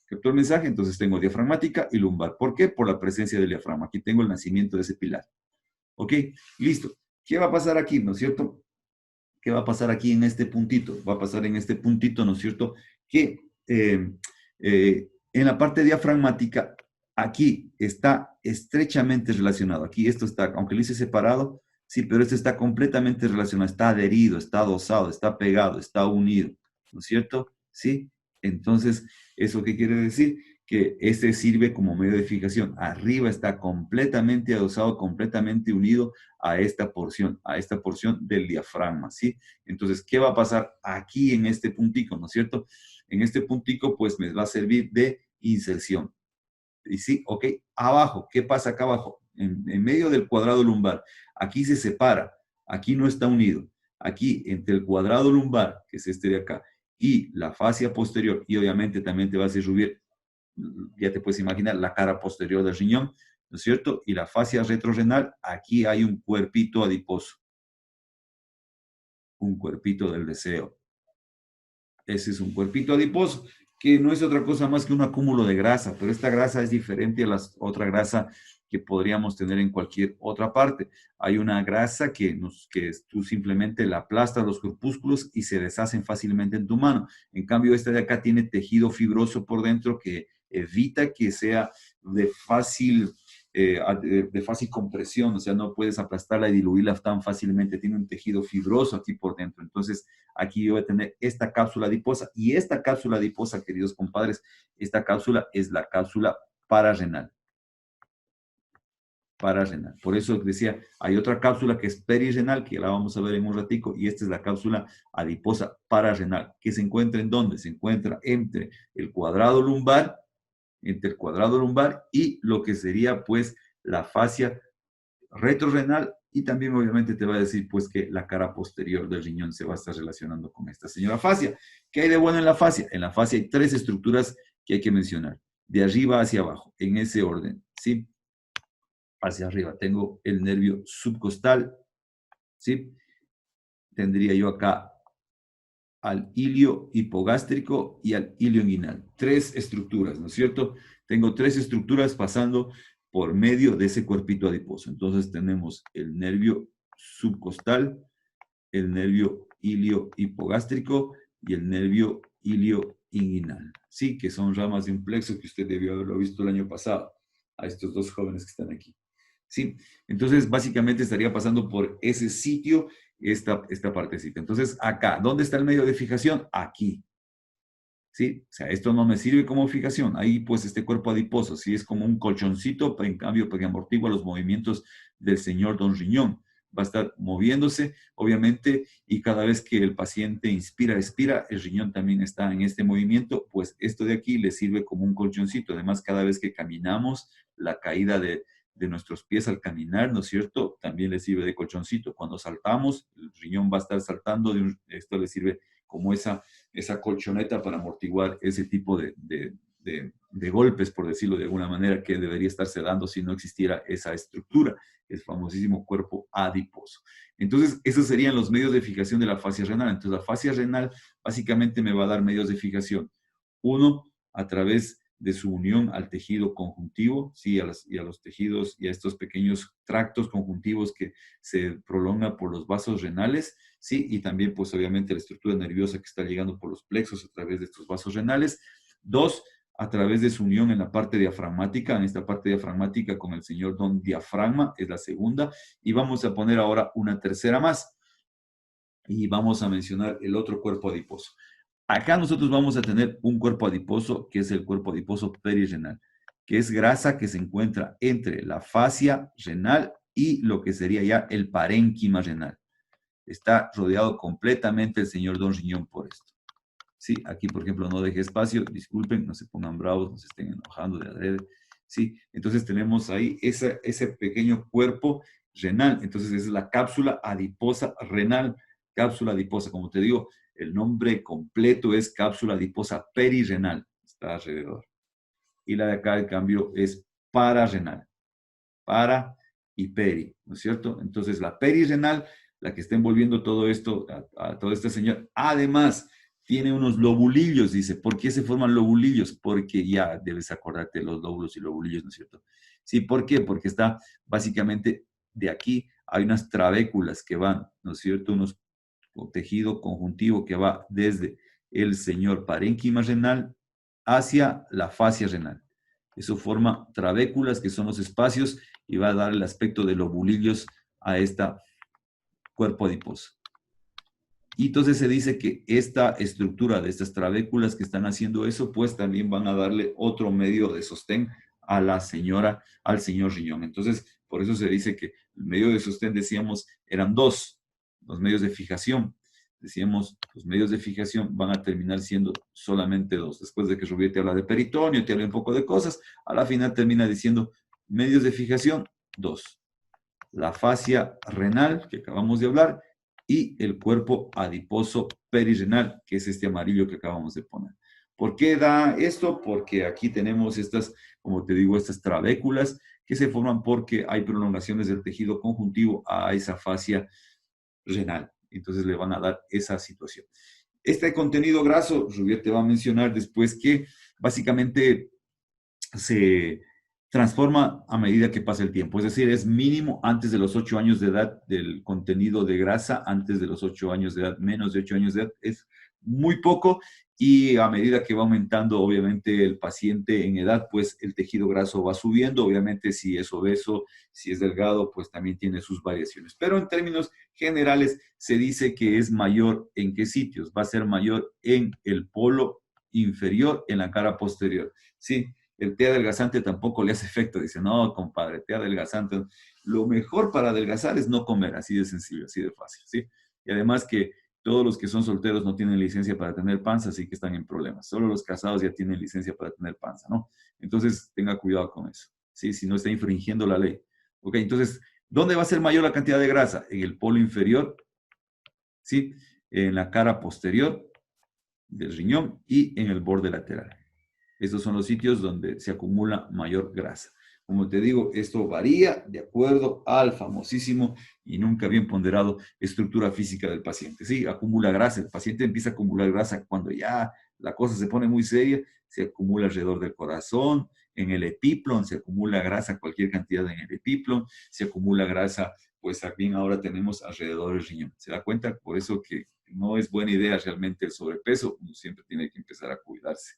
¿Captó el mensaje? Entonces tengo diafragmática y lumbar. ¿Por qué? Por la presencia del diafragma. Aquí tengo el nacimiento de ese pilar. ¿Ok? Listo. ¿Qué va a pasar aquí, no es cierto? ¿Qué va a pasar aquí en este puntito? Va a pasar en este puntito, ¿no es cierto? Que en la parte diafragmática, aquí está estrechamente relacionado. Aquí esto está, aunque lo hice separado, sí, pero esto está completamente relacionado, está adherido, está adosado, está pegado, está unido, ¿no es cierto? Sí. Entonces, ¿eso qué quiere decir? Que este sirve como medio de fijación. Arriba está completamente adosado, completamente unido a esta porción del diafragma, ¿sí? Entonces, ¿qué va a pasar aquí en este puntico, no es cierto? En este puntico, pues me va a servir de inserción. Y sí, ok, abajo, ¿qué pasa acá abajo? En medio del cuadrado lumbar, aquí se separa, aquí no está unido. Aquí, entre el cuadrado lumbar, que es este de acá, y la fascia posterior, y obviamente también te va a hacer subir, ya te puedes imaginar, la cara posterior del riñón, ¿no es cierto? Y la fascia retrorrenal, aquí hay un cuerpito adiposo, un cuerpito del deseo. Ese es un cuerpito adiposo, que no es otra cosa más que un acúmulo de grasa, pero esta grasa es diferente a la otra grasa que podríamos tener en cualquier otra parte. Hay una grasa que tú simplemente la aplastas los corpúsculos y se deshacen fácilmente en tu mano. En cambio, esta de acá tiene tejido fibroso por dentro que evita que sea de fácil compresión, o sea, no puedes aplastarla y diluirla tan fácilmente, tiene un tejido fibroso aquí por dentro. Entonces, aquí yo voy a tener esta cápsula adiposa y esta cápsula adiposa, queridos compadres, esta cápsula es la cápsula pararrenal. Pararrenal. Por eso decía, hay otra cápsula que es perirrenal, que la vamos a ver en un ratico, y esta es la cápsula adiposa pararrenal, que se encuentra en dónde? Se encuentra entre el cuadrado lumbar y lo que sería pues la fascia retrorrenal, y también obviamente te va a decir pues que la cara posterior del riñón se va a estar relacionando con esta señora fascia. ¿Qué hay de bueno en la fascia? En la fascia hay tres estructuras que hay que mencionar, de arriba hacia abajo, en ese orden, ¿sí? Hacia arriba tengo el nervio subcostal, ¿sí? Tendría yo acá al hilio hipogástrico y al hilio inguinal. Tres estructuras, ¿no es cierto? Tengo tres estructuras pasando por medio de ese cuerpito adiposo. Entonces tenemos el nervio subcostal, el nervio hilio hipogástrico y el nervio hilio inguinal. Sí, que son ramas de un plexo que usted debió haberlo visto el año pasado, a estos dos jóvenes que están aquí. Sí, entonces básicamente estaría pasando por ese sitio esta partecita. Entonces acá, ¿dónde está el medio de fijación? Aquí. ¿Sí? O sea, esto no me sirve como fijación. Ahí pues este cuerpo adiposo, sí es como un colchoncito, pero en cambio que amortigua los movimientos del señor Don Riñón. Va a estar moviéndose, obviamente, y cada vez que el paciente inspira, expira, el riñón también está en este movimiento, pues esto de aquí le sirve como un colchoncito. Además, cada vez que caminamos, la caída de nuestros pies al caminar, ¿no es cierto? También le sirve de colchoncito. Cuando saltamos, el riñón va a estar saltando, esto le sirve como esa colchoneta para amortiguar ese tipo de golpes, por decirlo de alguna manera, que debería estarse dando si no existiera esa estructura, el famosísimo cuerpo adiposo. Entonces, esos serían los medios de fijación de la fascia renal. Entonces, la fascia renal básicamente me va a dar medios de fijación. Uno, a través de su unión al tejido conjuntivo, ¿sí? Y a los tejidos y a estos pequeños tractos conjuntivos que se prolongan por los vasos renales, ¿sí? Y también, pues obviamente, la estructura nerviosa que está llegando por los plexos a través de estos vasos renales. Dos, a través de su unión en la parte diafragmática, en esta parte diafragmática con el señor don diafragma, es la segunda. Y vamos a poner ahora una tercera más. Y vamos a mencionar el otro cuerpo adiposo. Acá nosotros vamos a tener un cuerpo adiposo que es el cuerpo adiposo perirrenal, que es grasa que se encuentra entre la fascia renal y lo que sería ya el parénquima renal. Está rodeado completamente el señor Don Riñón por esto. Sí, aquí por ejemplo no deje espacio, disculpen, no se pongan bravos, no se estén enojando de adrede. ¿sí? Entonces tenemos ahí ese pequeño cuerpo renal. Entonces esa es la cápsula adiposa renal, cápsula adiposa. Como te digo, el nombre completo es cápsula adiposa perirenal, está alrededor. Y la de acá, en cambio, es pararrenal, para y peri, ¿no es cierto? Entonces la perirenal, la que está envolviendo todo esto, a todo este señor, además tiene unos lobulillos, dice. ¿Por qué se forman lobulillos? Porque ya debes acordarte de los lóbulos y lobulillos, ¿no es cierto? Sí, ¿por qué? Porque está básicamente de aquí, hay unas trabéculas que van, ¿no es cierto? Unos tejido conjuntivo que va desde el señor parénquima renal hacia la fascia renal. Eso forma trabéculas, que son los espacios, y va a dar el aspecto de lobulillos a este cuerpo adiposo. Y entonces se dice que esta estructura de estas trabéculas que están haciendo eso, pues también van a darle otro medio de sostén a la señora, al señor riñón. Entonces, por eso se dice que el medio de sostén, decíamos, eran dos, los medios de fijación. Decíamos, los medios de fijación van a terminar siendo solamente dos. Después de que Rubier te habla de peritoneo, te habla un poco de cosas, a la final termina diciendo medios de fijación, dos. La fascia renal, que acabamos de hablar, y el cuerpo adiposo perirenal, que es este amarillo que acabamos de poner. ¿Por qué da esto? Porque aquí tenemos estas, como te digo, estas trabéculas que se forman porque hay prolongaciones del tejido conjuntivo a esa fascia renal. Entonces le van a dar esa situación. Este contenido graso, Rubier te va a mencionar después que básicamente se transforma a medida que pasa el tiempo. Es decir, es mínimo antes de los 8 años de edad del contenido de grasa, antes de los 8 años de edad, menos de 8 años de edad, es muy poco. Y a medida que va aumentando, obviamente, el paciente en edad, pues el tejido graso va subiendo. Obviamente, si es obeso, si es delgado, pues también tiene sus variaciones. Pero en términos generales, se dice que es mayor en qué sitios. Va a ser mayor en el polo inferior, en la cara posterior. Sí, el té adelgazante tampoco le hace efecto. Dice, no, compadre, té adelgazante. Lo mejor para adelgazar es no comer, así de sencillo, así de fácil, ¿sí? Y además que todos los que son solteros no tienen licencia para tener panza, así que están en problemas. Solo los casados ya tienen licencia para tener panza, ¿no? Entonces, tenga cuidado con eso, ¿sí? Si no está infringiendo la ley. Ok, entonces, ¿dónde va a ser mayor la cantidad de grasa? En el polo inferior, ¿sí? En la cara posterior del riñón y en el borde lateral. Estos son los sitios donde se acumula mayor grasa. Como te digo, esto varía de acuerdo al famosísimo y nunca bien ponderado estructura física del paciente. Sí, acumula grasa. El paciente empieza a acumular grasa cuando ya la cosa se pone muy seria. Se acumula alrededor del corazón, en el epíplon, se acumula grasa, cualquier cantidad en el epíplon, se acumula grasa, pues también ahora tenemos alrededor del riñón. ¿Se da cuenta? Por eso que no es buena idea realmente el sobrepeso. Uno siempre tiene que empezar a cuidarse.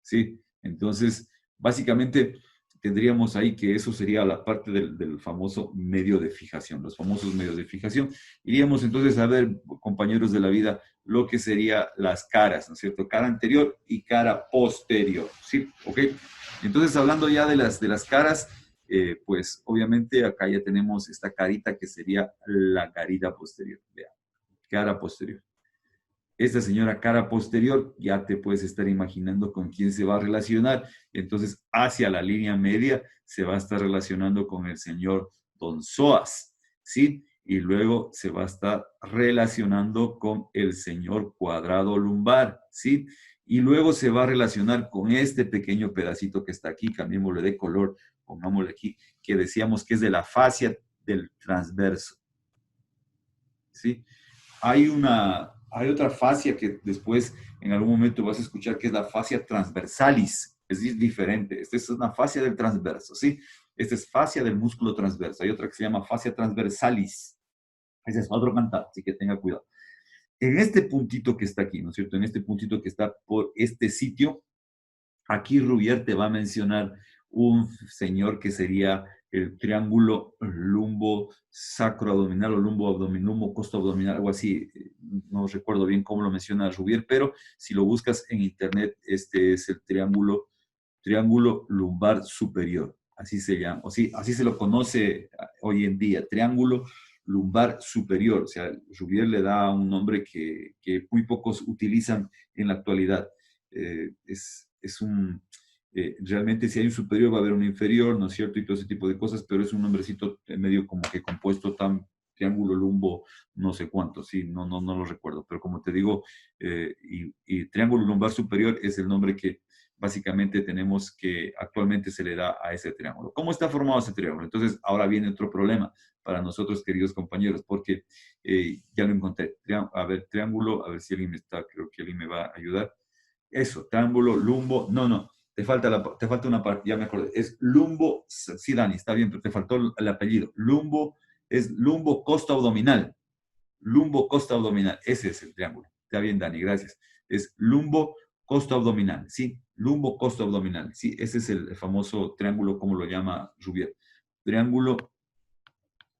¿Sí? Entonces, básicamente tendríamos ahí que eso sería la parte del famoso medio de fijación, los famosos medios de fijación. Iríamos entonces a ver, compañeros de la vida, lo que serían las caras, ¿no es cierto? Cara anterior y cara posterior, ¿sí? ¿Ok? Entonces, hablando ya de las caras, pues obviamente acá ya tenemos esta carita que sería la carita posterior, vean, cara posterior. Esta señora cara posterior, ya te puedes estar imaginando con quién se va a relacionar. Entonces, hacia la línea media se va a estar relacionando con el señor Don Soas, ¿sí? Y luego se va a estar relacionando con el señor cuadrado lumbar, ¿sí? Y luego se va a relacionar con este pequeño pedacito que está aquí, cambiémosle de color, pongámosle aquí, que decíamos que es de la fascia del transverso, ¿sí? Hay otra fascia que después en algún momento vas a escuchar que es la fascia transversalis. Es diferente. Esta es una fascia del transverso, ¿sí? Esta es fascia del músculo transverso. Hay otra que se llama fascia transversalis. Ese es otro cantar, así que tenga cuidado. En este puntito que está aquí, ¿no es cierto? En este puntito que está por este sitio, aquí Rubier te va a mencionar un señor que sería el triángulo lumbo sacroabdominal o lumbo abdominal, lumbo costo abdominal, algo así. No recuerdo bien cómo lo menciona Rubier, pero si lo buscas en internet, este es el triángulo lumbar superior. Así se llama, o sí, así se lo conoce hoy en día, triángulo lumbar superior. O sea, Rubier le da un nombre que muy pocos utilizan en la actualidad. Es un realmente si hay un superior va a haber un inferior, ¿no es cierto? Y todo ese tipo de cosas, pero es un nombrecito medio como que compuesto tan triángulo lumbo, no sé cuánto, sí, no lo recuerdo, pero como te digo, y triángulo lumbar superior es el nombre que básicamente tenemos que actualmente se le da a ese triángulo. ¿Cómo está formado ese triángulo? Entonces, ahora viene otro problema para nosotros, queridos compañeros, porque ya lo encontré. A ver, triángulo, a ver si alguien me está, creo que alguien me va a ayudar. Eso, triángulo, lumbo, no, te falta una parte, ya me acordé, es lumbo, sí, Dani, está bien, pero te faltó el apellido. Lumbo es lumbo costa abdominal. Lumbo costa abdominal, ese es el triángulo. Está bien, Dani, gracias. Es lumbo costa abdominal, sí, lumbo costa abdominal, sí, ese es el famoso triángulo, como lo llama Rubier. Triángulo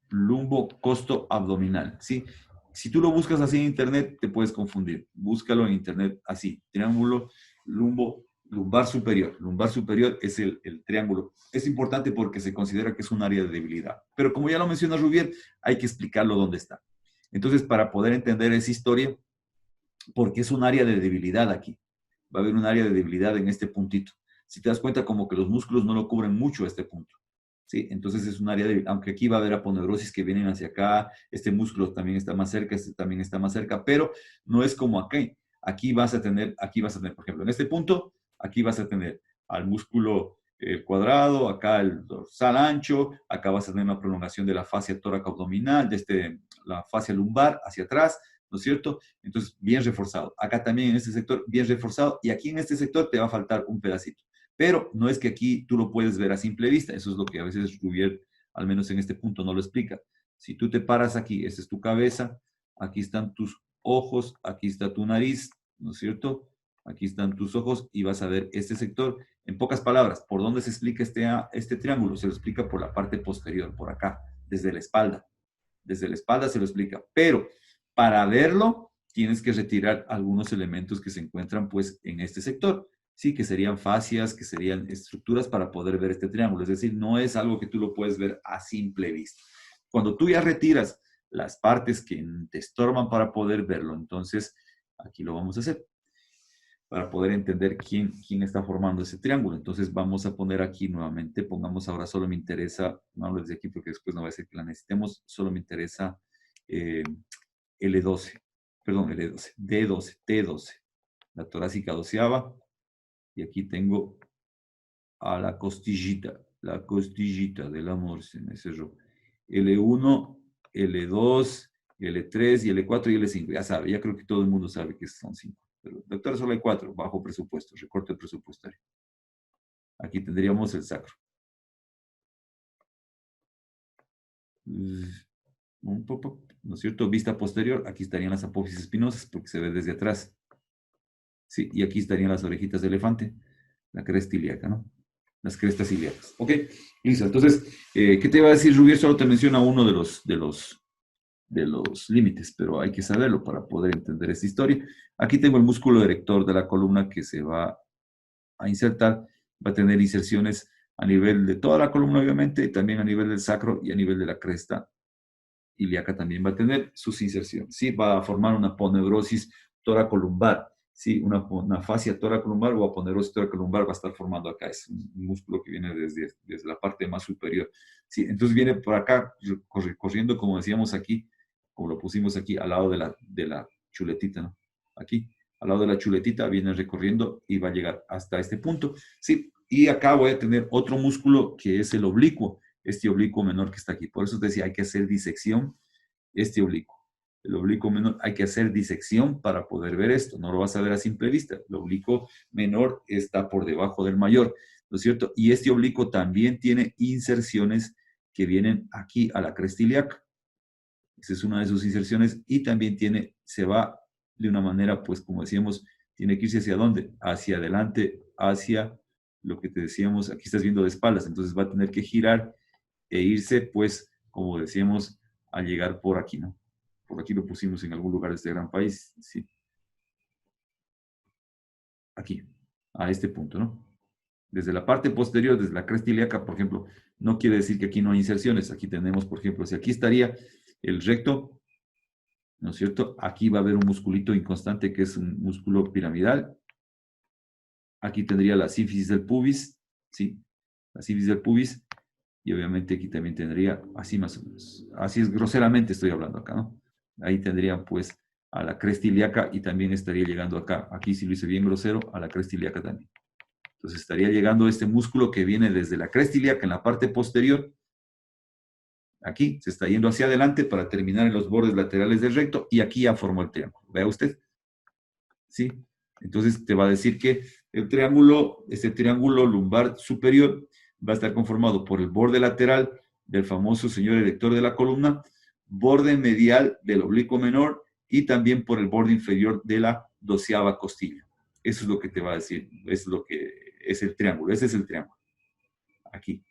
lumbo costo abdominal, sí. Si tú lo buscas así en internet, te puedes confundir. Búscalo en internet así, triángulo lumbo lumbar superior. Lumbar superior es el triángulo. Es importante porque se considera que es un área de debilidad. Pero como ya lo menciona Rubier, hay que explicarlo dónde está. Entonces, para poder entender esa historia, porque es un área de debilidad aquí. Va a haber un área de debilidad en este puntito. Si te das cuenta, como que los músculos no lo cubren mucho este punto. ¿Sí? Entonces es un área de, aunque aquí va a haber aponeurosis que vienen hacia acá, este músculo también está más cerca, este también está más cerca, pero no es como aquí. Aquí vas a tener, por ejemplo, en este punto, aquí vas a tener al músculo cuadrado, acá el dorsal ancho, acá vas a tener una prolongación de la fascia tóraco abdominal, la fascia lumbar hacia atrás, ¿no es cierto? Entonces, bien reforzado. Acá también en este sector, bien reforzado, y aquí en este sector te va a faltar un pedacito. Pero no es que aquí tú lo puedes ver a simple vista, eso es lo que a veces Rubier, al menos en este punto, no lo explica. Si tú te paras aquí, esta es tu cabeza, aquí están tus ojos, aquí está tu nariz, ¿no es cierto? Aquí están tus ojos y vas a ver este sector. En pocas palabras, ¿por dónde se explica este triángulo? Se lo explica por la parte posterior, por acá, desde la espalda. Desde la espalda se lo explica. Pero para verlo, tienes que retirar algunos elementos que se encuentran pues en este sector. Sí, que serían fascias, que serían estructuras para poder ver este triángulo. Es decir, no es algo que tú lo puedes ver a simple vista. Cuando tú ya retiras las partes que te estorban para poder verlo, entonces aquí lo vamos a hacer para poder entender quién está formando ese triángulo. Entonces vamos a poner aquí nuevamente, pongamos ahora solo me interesa, no hablo desde aquí porque después no va a ser que la necesitemos, solo me interesa eh, L12, perdón, L12, D12, T12, la torácica doceava, y aquí tengo a la costillita del amor se me cerró. L1, L2, L3 y L4 y L5. Ya sabe, ya creo que todo el mundo sabe que son 5. Pero, doctor, solo hay 4, bajo presupuesto, recorte presupuestario. Aquí tendríamos el sacro. ¿No es cierto? Vista posterior, aquí estarían las apófisis espinosas porque se ve desde atrás. Sí, y aquí estarían las orejitas de elefante, la cresta ilíaca, ¿no? Las crestas ilíacas. Ok, listo. Entonces, ¿qué te iba a decir, Rubier? Solo te menciona uno de los límites, pero hay que saberlo para poder entender esta historia. Aquí tengo el músculo erector de la columna que se va a insertar, va a tener inserciones a nivel de toda la columna, obviamente, y también a nivel del sacro y a nivel de la cresta ilíaca también va a tener sus inserciones. Sí, va a formar una aponeurosis toracolumbar. Sí, una fascia toracolumbar o aponeurosis toracolumbar va a estar formando acá. Es un músculo que viene desde la parte más superior. Sí, entonces viene por acá, corriendo, como decíamos aquí, como lo pusimos aquí, al lado de la chuletita, ¿no? Aquí, al lado de la chuletita, viene recorriendo y va a llegar hasta este punto. Sí, y acá voy a tener otro músculo que es el oblicuo, este oblicuo menor que está aquí. Por eso te decía, hay que hacer disección, este oblicuo. El oblicuo menor, hay que hacer disección para poder ver esto. No lo vas a ver a simple vista. El oblicuo menor está por debajo del mayor, ¿no es cierto? Y este oblicuo también tiene inserciones que vienen aquí a la cresta ilíaca. Esa es una de sus inserciones y también se va de una manera, pues como decíamos, tiene que irse hacia dónde? Hacia adelante, hacia lo que te decíamos, aquí estás viendo de espaldas, entonces va a tener que girar e irse, pues, como decíamos, a llegar por aquí, ¿no? Por aquí lo pusimos en algún lugar de este gran país, sí. Aquí, a este punto, ¿no? Desde la parte posterior, desde la cresta ilíaca, por ejemplo, no quiere decir que aquí no hay inserciones. Aquí tenemos, por ejemplo, si aquí estaría el recto, ¿no es cierto? Aquí va a haber un musculito inconstante que es un músculo piramidal. Aquí tendría la sínfisis del pubis, ¿sí? La sínfisis del pubis. Y obviamente aquí también tendría, así más o menos, así es groseramente estoy hablando acá, ¿no? Ahí tendrían pues a la cresta ilíaca y también estaría llegando acá, aquí si lo hice bien grosero, a la cresta ilíaca también. Entonces estaría llegando este músculo que viene desde la cresta ilíaca en la parte posterior, aquí se está yendo hacia adelante para terminar en los bordes laterales del recto y aquí ya formó el triángulo. Vea usted, ¿sí? Entonces te va a decir que el triángulo, este triángulo lumbar superior va a estar conformado por el borde lateral del famoso señor erector de la columna, borde medial del oblicuo menor y también por el borde inferior de la 12ª costilla. Eso es lo que te va a decir, eso es lo que es el triángulo, ese es el triángulo, aquí.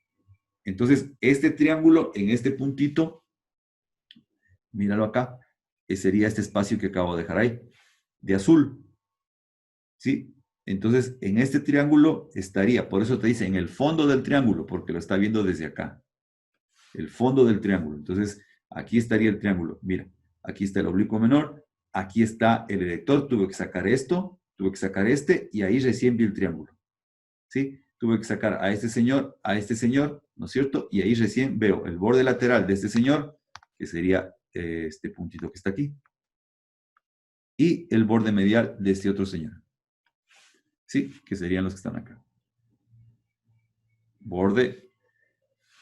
Entonces, este triángulo en este puntito, míralo acá, sería este espacio que acabo de dejar ahí, de azul, ¿sí? Entonces, en este triángulo estaría, por eso te dice, en el fondo del triángulo, porque lo está viendo desde acá. El fondo del triángulo. Entonces, aquí estaría el triángulo. Mira, aquí está el oblicuo menor, aquí está el erector, tuve que sacar esto, tuve que sacar este, y ahí recién vi el triángulo. ¿Sí? Tuve que sacar a este señor, ¿no es cierto? Y ahí recién veo el borde lateral de este señor, que sería este puntito que está aquí, y el borde medial de este otro señor. ¿Sí? Que serían los que están acá. Borde,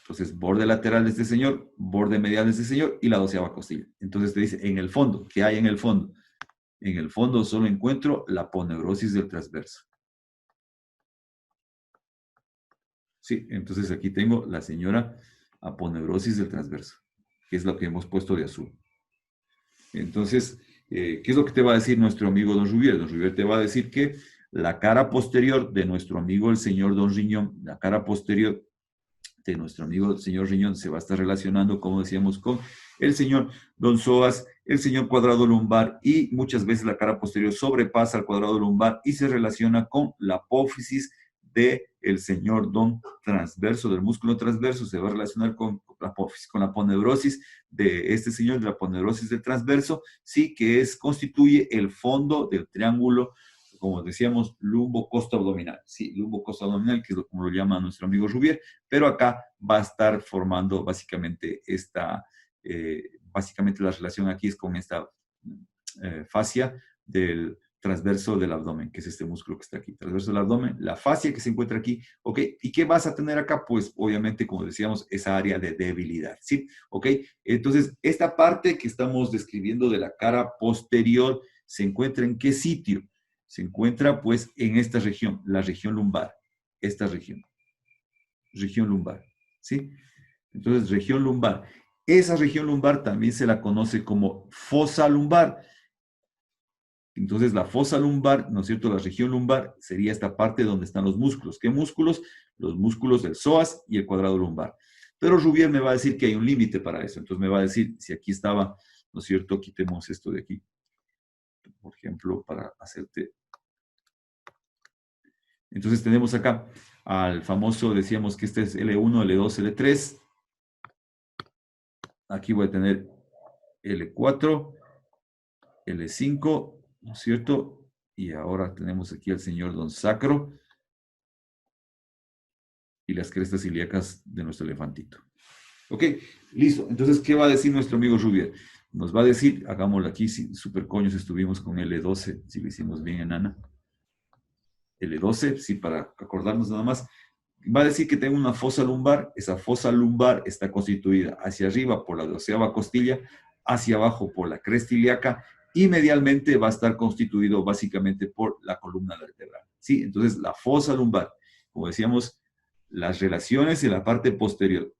entonces borde lateral de este señor, borde medial de este señor y la 12ª costilla. Entonces te dice, en el fondo, ¿qué hay en el fondo? En el fondo solo encuentro la aponeurosis del transverso. Sí, entonces aquí tengo la señora aponeurosis del transverso, que es lo que hemos puesto de azul. Entonces, ¿qué es lo que te va a decir nuestro amigo Don Rubier? Don Rubier te va a decir que la cara posterior de nuestro amigo el señor Don Riñón, la cara posterior de nuestro amigo el señor Riñón se va a estar relacionando, como decíamos, con el señor Don Psoas, el señor cuadrado lumbar, y muchas veces la cara posterior sobrepasa al cuadrado lumbar y se relaciona con la apófisis del señor Don transverso, del músculo transverso, se va a relacionar con la apófisis, con la aponeurosis de este señor, de la aponeurosis del transverso, sí, que constituye el fondo del triángulo, como decíamos, lumbo-costo-abdominal. Sí, lumbo-costo-abdominal, que es como lo llama nuestro amigo Rubier, pero acá va a estar formando básicamente básicamente la relación aquí es con esta fascia del transverso del abdomen, que es este músculo que está aquí, transverso del abdomen, la fascia que se encuentra aquí, ¿ok? ¿Y qué vas a tener acá? Pues obviamente, como decíamos, esa área de debilidad, ¿sí? ¿Ok? Entonces, esta parte que estamos describiendo de la cara posterior, ¿se encuentra en qué sitio? Se encuentra pues en esta región, la región lumbar, esta región lumbar, ¿sí? Entonces, región lumbar. Esa región lumbar también se la conoce como fosa lumbar. Entonces, la fosa lumbar, ¿no es cierto? La región lumbar sería esta parte donde están los músculos. ¿Qué músculos? Los músculos del psoas y el cuadrado lumbar. Pero Rubier me va a decir que hay un límite para eso. Entonces, me va a decir, si aquí estaba, ¿no es cierto? Quitemos esto de aquí. Por ejemplo, para hacerte... Entonces, tenemos acá al famoso, decíamos que este es L1, L2, L3. Aquí voy a tener L4, L5, ¿no es cierto? Y ahora tenemos aquí al señor Don Sacro y las crestas ilíacas de nuestro elefantito. Ok, listo. Entonces, ¿qué va a decir nuestro amigo Rubier? Nos va a decir, hagámoslo aquí, si super coños estuvimos con L12, si lo hicimos bien, enana. L12, sí, para acordarnos nada más. Va a decir que tengo una fosa lumbar. Esa fosa lumbar está constituida hacia arriba por la 12ª costilla, hacia abajo por la cresta ilíaca y medialmente va a estar constituido básicamente por la columna vertebral. ¿Sí? Entonces, la fosa lumbar, como decíamos, las relaciones en la parte posterior.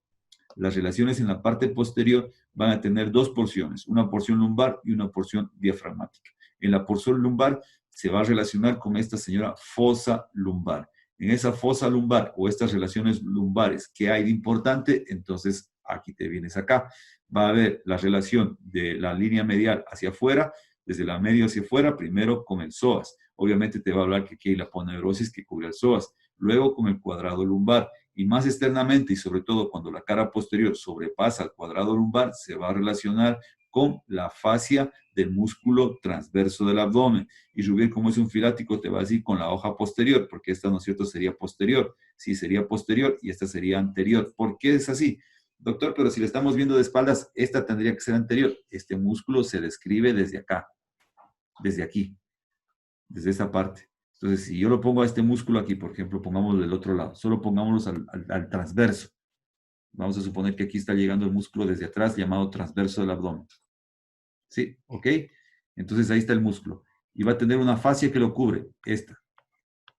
Las relaciones en la parte posterior van a tener dos porciones, una porción lumbar y una porción diafragmática. En la porción lumbar se va a relacionar con esta señora fosa lumbar. En esa fosa lumbar o estas relaciones lumbares, ¿qué hay de importante? Entonces, aquí te vienes acá. Va a haber la relación de la línea medial hacia afuera, desde la media hacia afuera, primero con el psoas. Obviamente te va a hablar que aquí hay la aponeurosis que cubre el psoas. Luego con el cuadrado lumbar. Y más externamente, y sobre todo cuando la cara posterior sobrepasa el cuadrado lumbar, se va a relacionar con la fascia del músculo transverso del abdomen. Y Rubier, como es un filático, te va a decir con la hoja posterior, porque esta, ¿no es cierto?, sería posterior. Sí, sería posterior y esta sería anterior. ¿Por qué es así? Doctor, pero si le estamos viendo de espaldas, esta tendría que ser anterior. Este músculo se describe desde acá, desde aquí, desde esta parte. Entonces, si yo lo pongo a este músculo aquí, por ejemplo, pongámoslo del otro lado, solo pongámoslo al transverso. Vamos a suponer que aquí está llegando el músculo desde atrás, llamado transverso del abdomen. ¿Sí? ¿Ok? Entonces ahí está el músculo. Y va a tener una fascia que lo cubre. Esta.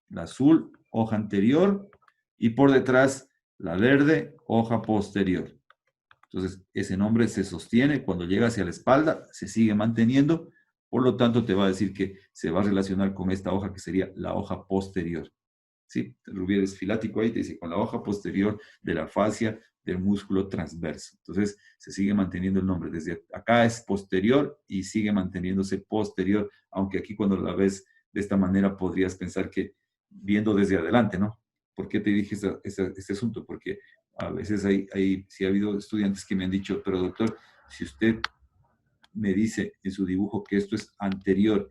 La azul, hoja anterior. Y por detrás, la verde, hoja posterior. Entonces, ese nombre se sostiene cuando llega hacia la espalda, se sigue manteniendo. Por lo tanto, te va a decir que se va a relacionar con esta hoja que sería la hoja posterior. ¿Sí? Rubier es filático ahí, te dice con la hoja posterior de la fascia del músculo transverso. Entonces, se sigue manteniendo el nombre. Desde acá es posterior y sigue manteniéndose posterior, aunque aquí cuando la ves de esta manera podrías pensar que viendo desde adelante, ¿no? ¿Por qué te dije este asunto? Porque a veces sí ha habido estudiantes que me han dicho, pero doctor, si usted me dice en su dibujo que esto es anterior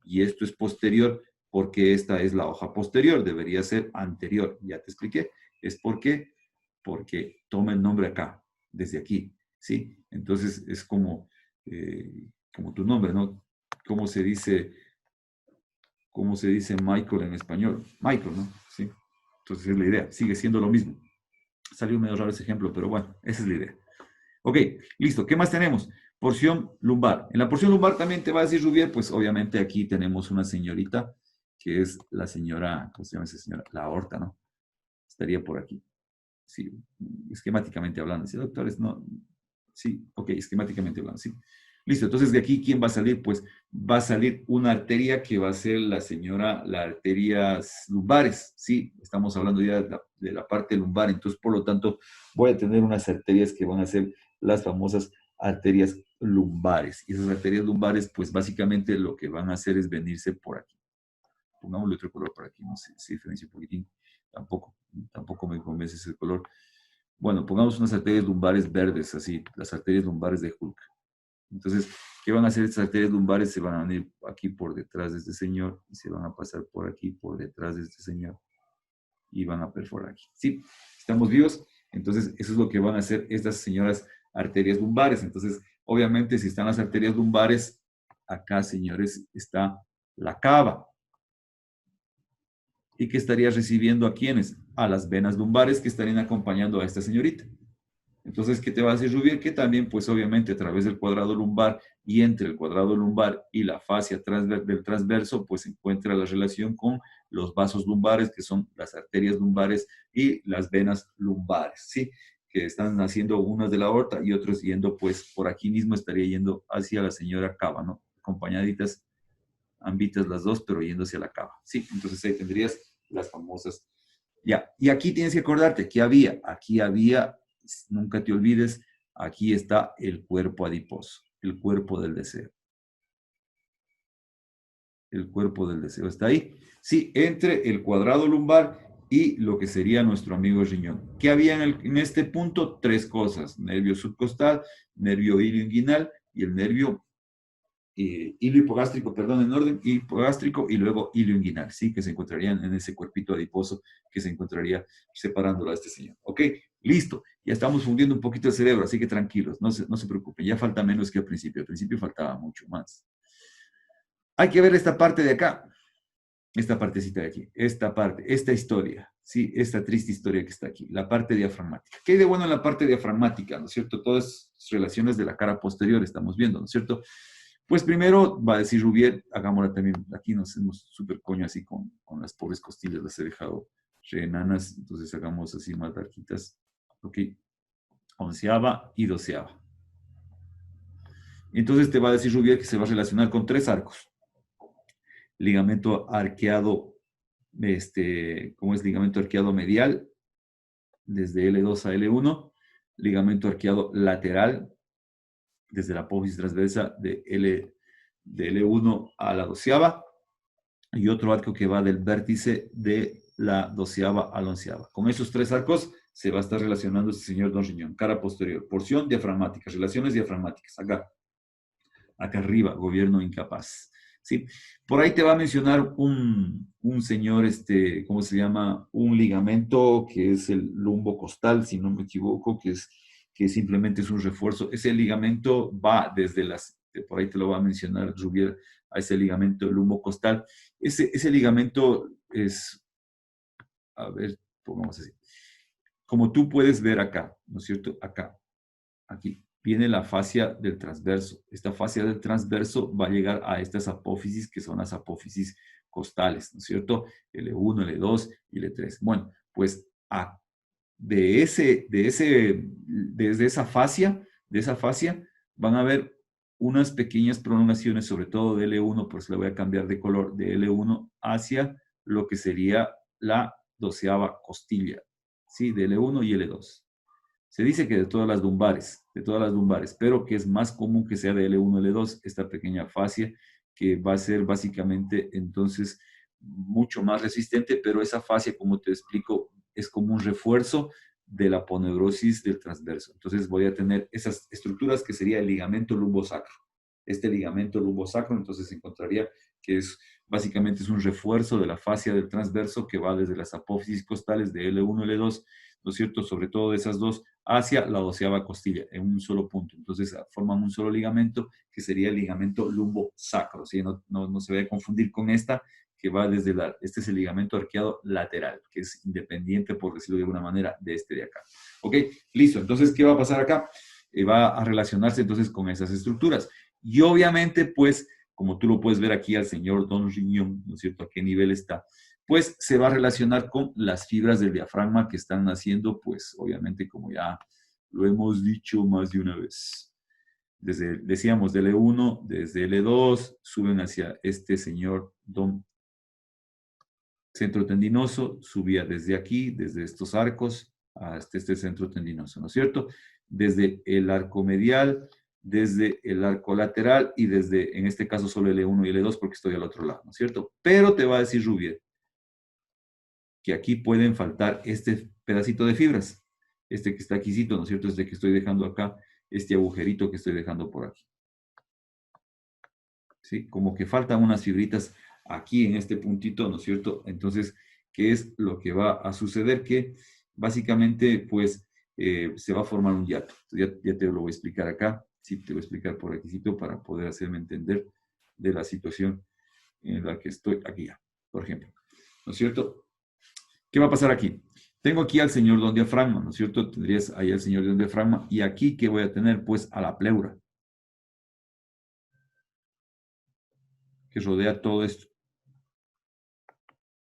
y esto es posterior, porque esta es la hoja posterior, debería ser anterior. Ya te expliqué. Es porque toma el nombre acá, desde aquí, ¿sí? Entonces es como tu nombre, ¿no? ¿Cómo se dice Michael en español? Michael, ¿no? ¿Sí? Entonces es la idea, sigue siendo lo mismo. Salió medio raro ese ejemplo, pero bueno, esa es la idea. Ok, listo. ¿Qué más tenemos? Porción lumbar. En la porción lumbar también te va a decir Rubier, pues obviamente aquí tenemos una señorita, que es la señora, ¿cómo se llama esa señora? La aorta, ¿no? Estaría por aquí. Sí, esquemáticamente hablando. Sí, doctores, no. Sí, ok, esquemáticamente hablando, sí. Listo, entonces de aquí, ¿quién va a salir? Pues va a salir una arteria que va a ser las arterias lumbares, ¿sí? Estamos hablando ya de la parte lumbar, entonces por lo tanto voy a tener unas arterias que van a ser las famosas arterias lumbares. Y esas arterias lumbares, pues básicamente lo que van a hacer es venirse por aquí. Pongámosle otro color por aquí, no sé si diferencia un poquitín. Tampoco me convence ese color. Bueno, pongamos unas arterias lumbares verdes, así, las arterias lumbares de Hulk. Entonces, ¿qué van a hacer estas arterias lumbares? Se van a venir aquí por detrás de este señor y se van a pasar por aquí, por detrás de este señor y van a perforar aquí. ¿Sí? ¿Estamos vivos? Entonces, eso es lo que van a hacer estas señoras arterias lumbares. Entonces, obviamente, si están las arterias lumbares, acá, señores, está la cava. ¿Y que estaría recibiendo a quiénes? A las venas lumbares que estarían acompañando a esta señorita. Entonces, ¿qué te va a decir Rubier? Que también, pues obviamente, a través del cuadrado lumbar y entre el cuadrado lumbar y la fascia del transverso, pues se encuentra la relación con los vasos lumbares, que son las arterias lumbares y las venas lumbares, ¿sí? Que están haciendo unas de la aorta y otros yendo, pues por aquí mismo estaría yendo hacia la señora cava, ¿no? Acompañaditas, ambitas las dos, pero yendo hacia la cava, ¿sí? Entonces ahí tendrías las famosas. Ya, y aquí tienes que acordarte, ¿qué había? Aquí había, nunca te olvides, aquí está el cuerpo adiposo, el cuerpo del deseo. El cuerpo del deseo está ahí. Sí, entre el cuadrado lumbar y lo que sería nuestro amigo riñón. ¿Qué había en este punto? Tres cosas: nervio subcostal, nervio ilioinguinal y el nervio hilo hipogástrico, perdón, en orden hipogástrico y luego hilo inguinal, ¿sí? Que se encontrarían en ese cuerpito adiposo que se encontraría separándolo a este señor. ¿Ok? Listo. Ya estamos fundiendo un poquito el cerebro, así que tranquilos, no se preocupen. Ya falta menos que al principio. Al principio faltaba mucho más. Hay que ver esta parte de acá, esta partecita de aquí, esta parte, esta historia, ¿sí? Esta triste historia que está aquí, la parte diafragmática. ¿Qué hay de bueno en la parte diafragmática, no es cierto? Todas las relaciones de la cara posterior estamos viendo, ¿no es cierto? Pues primero va a decir Rubier, hagámosla también, aquí nos hacemos súper coño así con las pobres costillas, las he dejado re enanas, entonces hagamos así más larguitas, ok, onceava y doceava. Entonces te va a decir Rubier que se va a relacionar con tres arcos. Ligamento arqueado, ¿cómo es? Ligamento arqueado medial, desde L2 a L1, ligamento arqueado lateral, desde la apófisis transversa de L1 a la doceava, y otro arco que va del vértice de la doceava a la onceava. Con esos tres arcos se va a estar relacionando este señor Don Riñón. Cara posterior, porción diafragmática, relaciones diafragmáticas, acá. acá arriba, gobierno incapaz. ¿Sí? Por ahí te va a mencionar un señor, ¿cómo se llama? Un ligamento que es el lumbo costal, si no me equivoco, que simplemente es un refuerzo. Ese ligamento va desde por ahí te lo va a mencionar Rubier, a ese ligamento lumbo costal. Ese ligamento es, a ver, pongamos así. Como tú puedes ver acá, ¿no es cierto? Acá, aquí, viene la fascia del transverso. Esta fascia del transverso va a llegar a estas apófisis, que son las apófisis costales, ¿no es cierto? L1, L2 y L3. Bueno, pues desde esa fascia, van a haber unas pequeñas prolongaciones, sobre todo de L1, por eso le voy a cambiar de color, de L1 hacia lo que sería la doceava costilla, ¿sí? De L1 y L2. Se dice que de todas las lumbares, pero que es más común que sea de L1, L2, esta pequeña fascia que va a ser básicamente entonces mucho más resistente, pero esa fascia, como te explico, es como un refuerzo de la poneurosis del transverso. Entonces voy a tener esas estructuras que sería el ligamento lumbosacro. Este ligamento lumbosacro, entonces se encontraría que es básicamente es un refuerzo de la fascia del transverso que va desde las apófisis costales de L1, L2, ¿no es cierto? Sobre todo de esas dos, hacia la doceava costilla, en un solo punto. Entonces forman un solo ligamento que sería el ligamento lumbosacro, ¿sí? No se vaya a confundir con esta, que va desde este es el ligamento arqueado lateral, que es independiente, por decirlo de alguna manera, de este de acá. Ok, listo. Entonces, ¿qué va a pasar acá? Va a relacionarse entonces con esas estructuras. Y obviamente, pues, como tú lo puedes ver aquí al señor Don Riñón, ¿no es cierto? ¿A qué nivel está? Pues se va a relacionar con las fibras del diafragma que están naciendo, pues, obviamente, como ya lo hemos dicho más de una vez. Decíamos, de L1, desde L2, suben hacia este señor Don centro tendinoso, subía desde aquí, desde estos arcos, hasta este centro tendinoso, ¿no es cierto? Desde el arco medial, desde el arco lateral y desde, en este caso, solo L1 y L2 porque estoy al otro lado, ¿no es cierto? Pero te va a decir Rubier que aquí pueden faltar este pedacito de fibras, este que está aquícito, ¿no es cierto? Este que estoy dejando acá, este agujerito que estoy dejando por aquí. ¿Sí? Como que faltan unas fibritas aquí en este puntito, ¿no es cierto? Entonces, ¿qué es lo que va a suceder? Que básicamente, pues, se va a formar un hiato. Ya te lo voy a explicar acá, sí, te voy a explicar por requisito para poder hacerme entender de la situación en la que estoy aquí ya, por ejemplo. ¿No es cierto? ¿Qué va a pasar aquí? Tengo aquí al señor don diafragma, ¿no es cierto? Tendrías ahí al señor don diafragma y aquí, ¿qué voy a tener? Pues a la pleura, que rodea todo esto.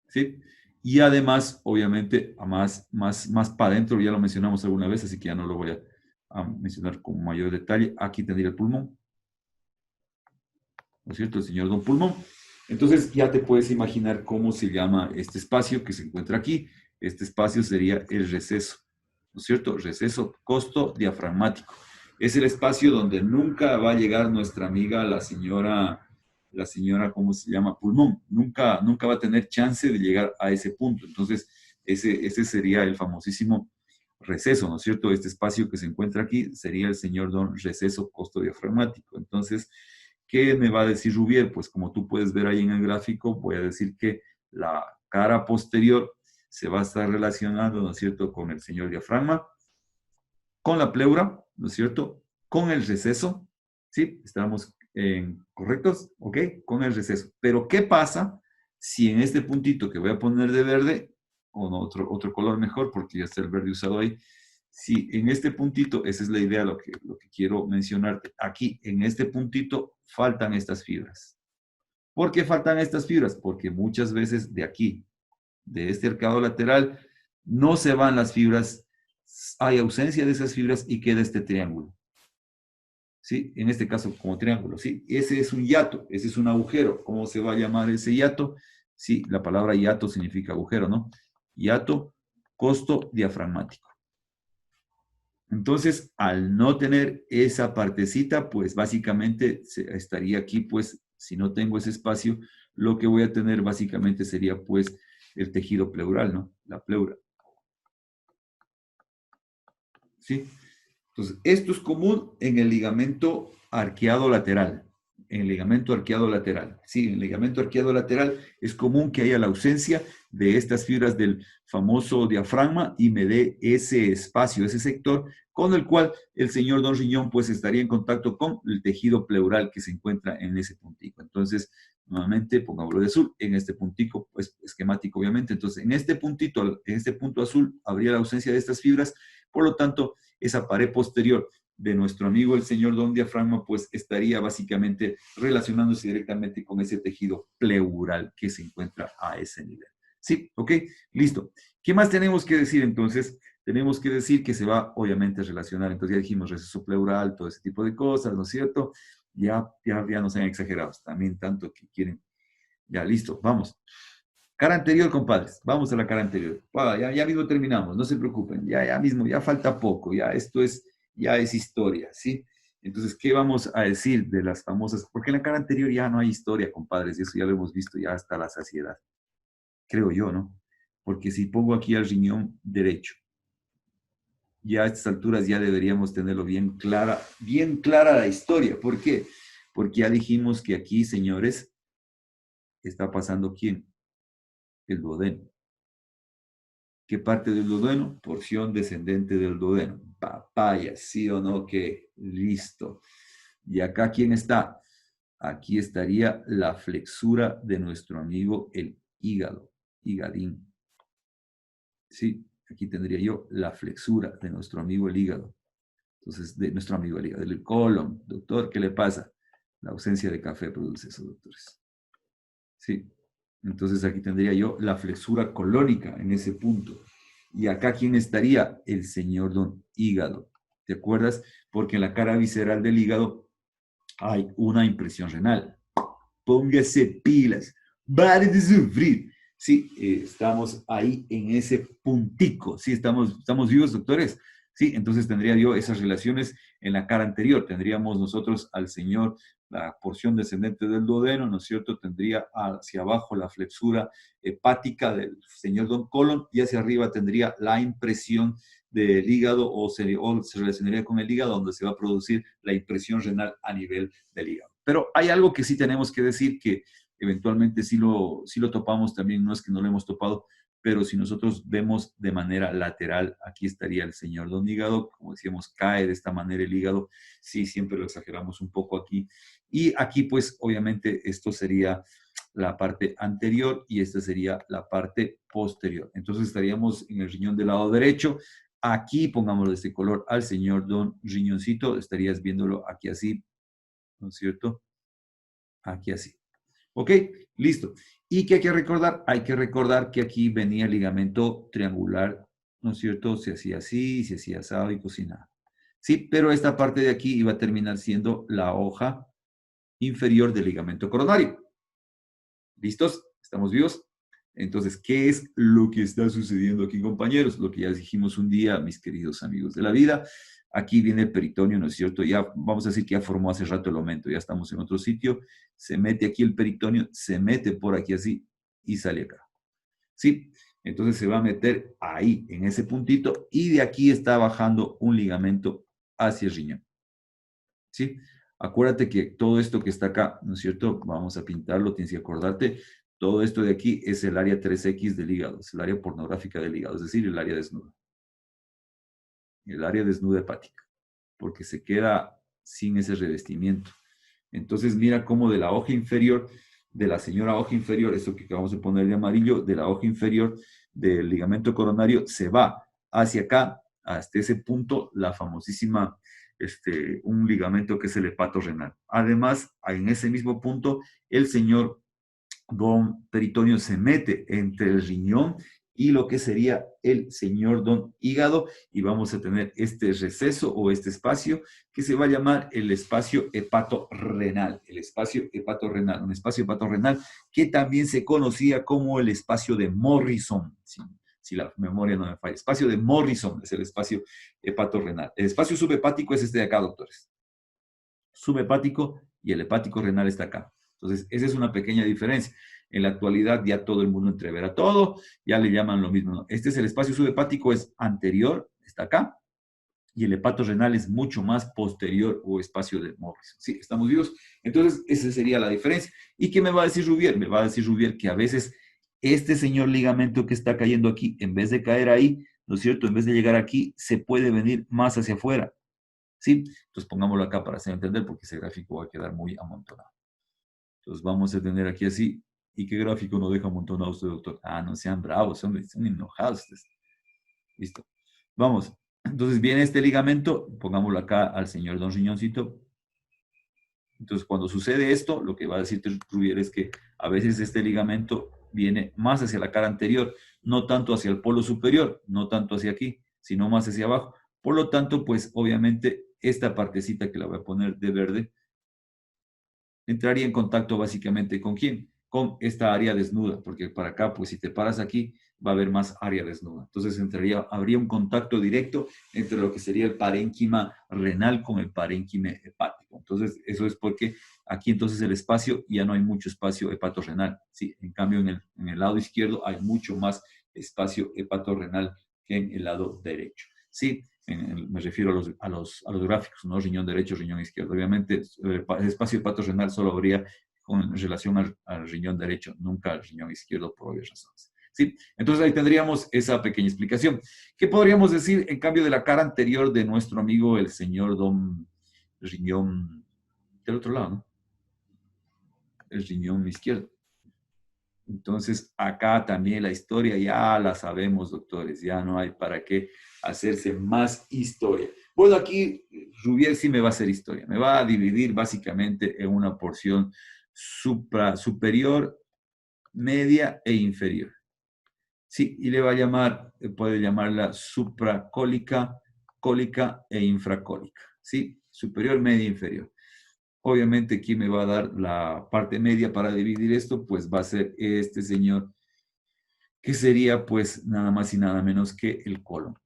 ¿Sí? Y además, obviamente, más para adentro, ya lo mencionamos alguna vez, así que ya no lo voy a mencionar con mayor detalle. Aquí tendría el pulmón, ¿no es cierto? El señor Don Pulmón. Entonces ya te puedes imaginar cómo se llama este espacio que se encuentra aquí. Este espacio sería el receso, ¿no es cierto? Receso costo diafragmático. Es el espacio donde nunca va a llegar nuestra amiga, la señora, ¿cómo se llama? Pulmón. Nunca va a tener chance de llegar a ese punto. Entonces, ese sería el famosísimo receso, ¿no es cierto? Este espacio que se encuentra aquí sería el señor don receso costo diafragmático. Entonces, ¿qué me va a decir Rubier? Pues como tú puedes ver ahí en el gráfico, voy a decir que la cara posterior se va a estar relacionando, ¿no es cierto?, con el señor diafragma, con la pleura, ¿no es cierto?, con el receso, ¿sí? ¿Estamos correctos? ¿Ok? Con el receso. Pero ¿qué pasa si en este puntito que voy a poner de verde, o no, otro color mejor, porque ya está el verde usado ahí, si en este puntito, esa es la idea, lo que quiero mencionarte, aquí en este puntito faltan estas fibras. ¿Por qué faltan estas fibras? Porque muchas veces de aquí, de este arcado lateral, no se van las fibras, hay ausencia de esas fibras y queda este triángulo. ¿Sí? En este caso como triángulo, ¿sí? Ese es un hiato, ese es un agujero. ¿Cómo se va a llamar ese hiato? Sí, la palabra hiato significa agujero, ¿no? Hiato, costo diafragmático. Entonces, al no tener esa partecita, pues básicamente estaría aquí, pues, si no tengo ese espacio, lo que voy a tener básicamente sería, pues, el tejido pleural, ¿no? La pleura. ¿Sí? Entonces, esto es común en el ligamento arqueado lateral. en el ligamento arqueado lateral. Sí, en el ligamento arqueado lateral es común que haya la ausencia de estas fibras del famoso diafragma y me dé ese espacio, ese sector, con el cual el señor don riñón pues estaría en contacto con el tejido pleural que se encuentra en ese puntico. Entonces, nuevamente, pongámoslo de azul, en este puntico, pues esquemático obviamente. Entonces, en este puntito, en este punto azul, habría la ausencia de estas fibras, por lo tanto, esa pared posterior de nuestro amigo el señor don diafragma, pues estaría básicamente relacionándose directamente con ese tejido pleural que se encuentra a ese nivel. Sí, ok, listo. ¿Qué más tenemos que decir entonces? Tenemos que decir que se va obviamente a relacionar, entonces ya dijimos receso pleural, todo ese tipo de cosas, ¿no es cierto? Ya no sean exagerados, también tanto que quieren. Ya, listo, vamos. Cara anterior, compadres. Vamos a la cara anterior. Ya mismo terminamos, no se preocupen. Ya mismo, ya falta poco. Ya es historia, ¿sí? Entonces, ¿qué vamos a decir de las famosas? Porque en la cara anterior ya no hay historia, compadres, y eso ya lo hemos visto ya hasta la saciedad. Creo yo, ¿no? Porque si pongo aquí al riñón derecho, ya a estas alturas ya deberíamos tenerlo bien clara la historia. ¿Por qué? Porque ya dijimos que aquí, señores, está pasando ¿quién? El duodeno. ¿Qué parte del duodeno? Porción descendente del duodeno. Papaya, ¿sí o no? Que listo. ¿Y acá quién está? Aquí estaría la flexura de nuestro amigo el hígado, higadín. Sí, aquí tendría yo la flexura de nuestro amigo el hígado. Entonces, de nuestro amigo el hígado, del colon. Doctor, ¿qué le pasa? La ausencia de café produce eso, doctores. Sí. Entonces aquí tendría yo la flexura colónica en ese punto. Y acá, ¿quién estaría? El señor don hígado. ¿Te acuerdas? Porque en la cara visceral del hígado hay una impresión renal. Póngase pilas. ¡Pare de sufrir! Sí, estamos ahí en ese puntico. Sí, estamos vivos, doctores. Sí, entonces tendría yo esas relaciones en la cara anterior. Tendríamos nosotros al señor, la porción descendente del duodeno, ¿no es cierto? Tendría hacia abajo la flexura hepática del señor don colon y hacia arriba tendría la impresión del hígado o se relacionaría con el hígado donde se va a producir la impresión renal a nivel del hígado. Pero hay algo que sí tenemos que decir que eventualmente sí lo topamos también, no es que no lo hemos topado, pero si nosotros vemos de manera lateral, aquí estaría el señor don hígado, como decíamos, cae de esta manera el hígado, sí, siempre lo exageramos un poco aquí. Y aquí pues obviamente esto sería la parte anterior y esta sería la parte posterior. Entonces estaríamos en el riñón del lado derecho. Aquí, pongámoslo de este color, al señor don riñoncito, estarías viéndolo aquí así, ¿no es cierto? Aquí así. ¿Ok? Listo. ¿Y qué hay que recordar? Hay que recordar que aquí venía el ligamento triangular, ¿no es cierto? Se hacía así, se hacía asado y cocinado. Sí, pero esta parte de aquí iba a terminar siendo la hoja inferior del ligamento coronario. ¿Listos? ¿Estamos vivos? Entonces, ¿qué es lo que está sucediendo aquí, compañeros? Lo que ya dijimos un día, mis queridos amigos de la vida. Aquí viene el peritoneo, ¿no es cierto? Ya vamos a decir que ya formó hace rato el aumento, ya estamos en otro sitio. Se mete aquí el peritoneo, se mete por aquí así y sale acá. ¿Sí? Entonces se va a meter ahí, en ese puntito, y de aquí está bajando un ligamento hacia el riñón. ¿Sí? Acuérdate que todo esto que está acá, ¿no es cierto? Vamos a pintarlo, tienes que acordarte. Todo esto de aquí es el área 3X del hígado, es el área pornográfica del hígado, es decir, el área desnuda. El área desnuda hepática, porque se queda sin ese revestimiento. Entonces, mira cómo de la hoja inferior, de la señora hoja inferior, esto que acabamos de poner de amarillo, de la hoja inferior del ligamento coronario, se va hacia acá, hasta ese punto, la famosísima un ligamento que es el hepato renal. Además, en ese mismo punto, el señor don peritoneo se mete entre el riñón y lo que sería el señor don hígado y vamos a tener este receso o este espacio que se va a llamar el espacio hepatorrenal, un espacio hepatorrenal que también se conocía como el espacio de Morrison, si la memoria no me falla. Espacio de Morrison es el espacio hepatorrenal. El espacio subhepático es este de acá, doctores. Subhepático y el hepático renal está acá. Entonces, esa es una pequeña diferencia. En la actualidad ya todo el mundo entrevera todo, ya le llaman lo mismo. ¿No? Este es el espacio subhepático, es anterior, está acá, y el hepato renal es mucho más posterior o espacio de Morrison. ¿Sí? ¿Estamos vivos? Entonces, esa sería la diferencia. ¿Y qué me va a decir Rubier? Me va a decir Rubier que a veces este señor ligamento que está cayendo aquí, en vez de caer ahí, ¿no es cierto? En vez de llegar aquí, se puede venir más hacia afuera. ¿Sí? Entonces pongámoslo acá para hacer entender, porque ese gráfico va a quedar muy amontonado. Entonces vamos a tener aquí así. ¿Y qué gráfico no deja amontonado usted, doctor? Ah, no sean bravos, son enojados ustedes. Listo. Vamos. Entonces viene este ligamento, pongámoslo acá al señor Don Riñoncito. Entonces cuando sucede esto, lo que va a decir Rubier es que a veces este ligamento viene más hacia la cara anterior, no tanto hacia el polo superior, no tanto hacia aquí, sino más hacia abajo. Por lo tanto, pues obviamente esta partecita que la voy a poner de verde entraría en contacto básicamente con quién, con esta área desnuda, porque para acá, pues si te paras aquí, va a haber más área desnuda. Entonces habría un contacto directo entre lo que sería el parénquima renal con el parénquima hepático. Entonces, eso es porque aquí entonces el espacio, ya no hay mucho espacio hepatorrenal. Sí, en cambio en el lado izquierdo hay mucho más espacio hepatorrenal que en el lado derecho. Sí, me refiero a los gráficos, ¿no? Riñón derecho, riñón izquierdo. Obviamente, el espacio hepatorrenal solo habría con relación al riñón derecho, nunca al riñón izquierdo por obvias razones. ¿Sí? Entonces ahí tendríamos esa pequeña explicación. ¿Qué podríamos decir en cambio de la cara anterior de nuestro amigo el señor Don Riñón del otro lado, ¿no? El riñón izquierdo. Entonces, acá también la historia ya la sabemos, doctores, ya no hay para qué hacerse más historia. Bueno, aquí Rubier sí me va a hacer historia, me va a dividir básicamente en una porción superior, media e inferior. Sí, y le va a llamar, puede llamarla supracólica, cólica e infracólica. Sí, superior, media, inferior. Obviamente, ¿quién me va a dar la parte media para dividir esto? Pues va a ser este señor, que sería pues nada más y nada menos que el colon.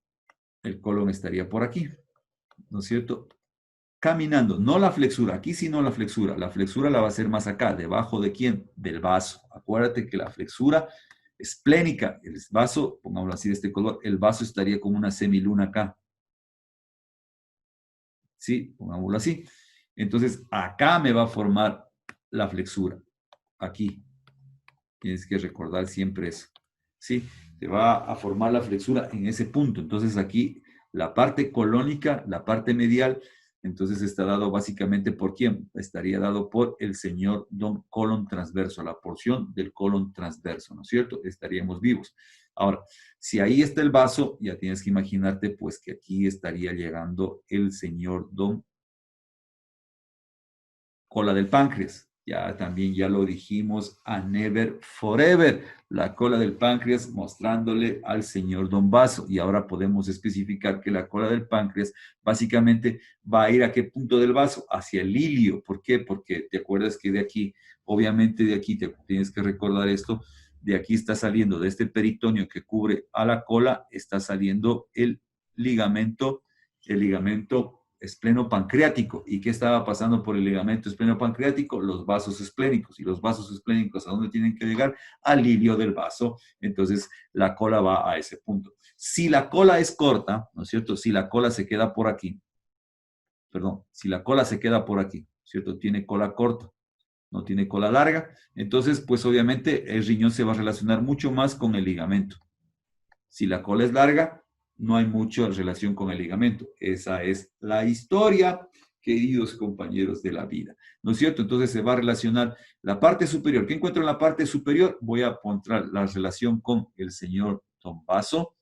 El colon estaría por aquí, ¿no es cierto? Caminando, no la flexura, aquí sí no la flexura. La flexura la va a hacer más acá, debajo de quién? Del vaso. Acuérdate que la flexura esplénica, el vaso, pongámoslo así de este color, el vaso estaría como una semiluna acá. ¿Sí? Pongámoslo así. Entonces, acá me va a formar la flexura. Aquí. Tienes que recordar siempre eso. ¿Sí? Te va a formar la flexura en ese punto. Entonces, aquí la parte colónica, la parte medial, entonces está dado básicamente por quién? Estaría dado por el señor don colon transverso, la porción del colon transverso, ¿no es cierto? Estaríamos vivos. Ahora, si ahí está el vaso, ya tienes que imaginarte pues que aquí estaría llegando el señor don cola del páncreas. Ya también ya lo dijimos a Never Forever, la cola del páncreas mostrándole al señor Don Vaso. Y ahora podemos especificar que la cola del páncreas básicamente va a ir a qué punto del vaso, hacia el ilio. ¿Por qué? Porque te acuerdas que de aquí, obviamente de aquí, te tienes que recordar esto, de aquí está saliendo, de este peritoneo que cubre a la cola, está saliendo el ligamento esplenopancreático. ¿Y qué estaba pasando por el ligamento esplenopancreático? Los vasos esplénicos. ¿Y los vasos esplénicos a dónde tienen que llegar? Al ilio del vaso. Entonces, la cola va a ese punto. Si la cola es corta, ¿no es cierto? Si la cola se queda por aquí, perdón, si la cola se queda por aquí, ¿cierto? Tiene cola corta, no tiene cola larga, entonces, pues obviamente el riñón se va a relacionar mucho más con el ligamento. Si la cola es larga, no hay mucha relación con el ligamento. Esa es la historia, queridos compañeros de la vida. ¿No es cierto? Entonces se va a relacionar la parte superior. ¿Qué encuentro en la parte superior? Voy a encontrar la relación con el señor Don Vaso.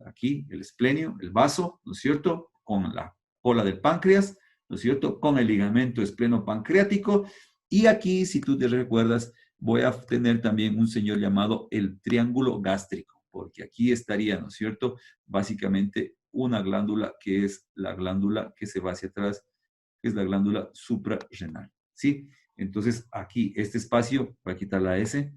Aquí, el esplenio, el vaso, ¿no es cierto? Con la cola del páncreas, ¿no es cierto? Con el ligamento esplenopancreático. Y aquí, si tú te recuerdas, voy a tener también un señor llamado el triángulo gástrico, porque aquí estaría, ¿no es cierto? Básicamente una glándula que es la glándula que se va hacia atrás, que es la glándula suprarrenal, ¿sí? Entonces, aquí, este espacio, voy a quitar la S,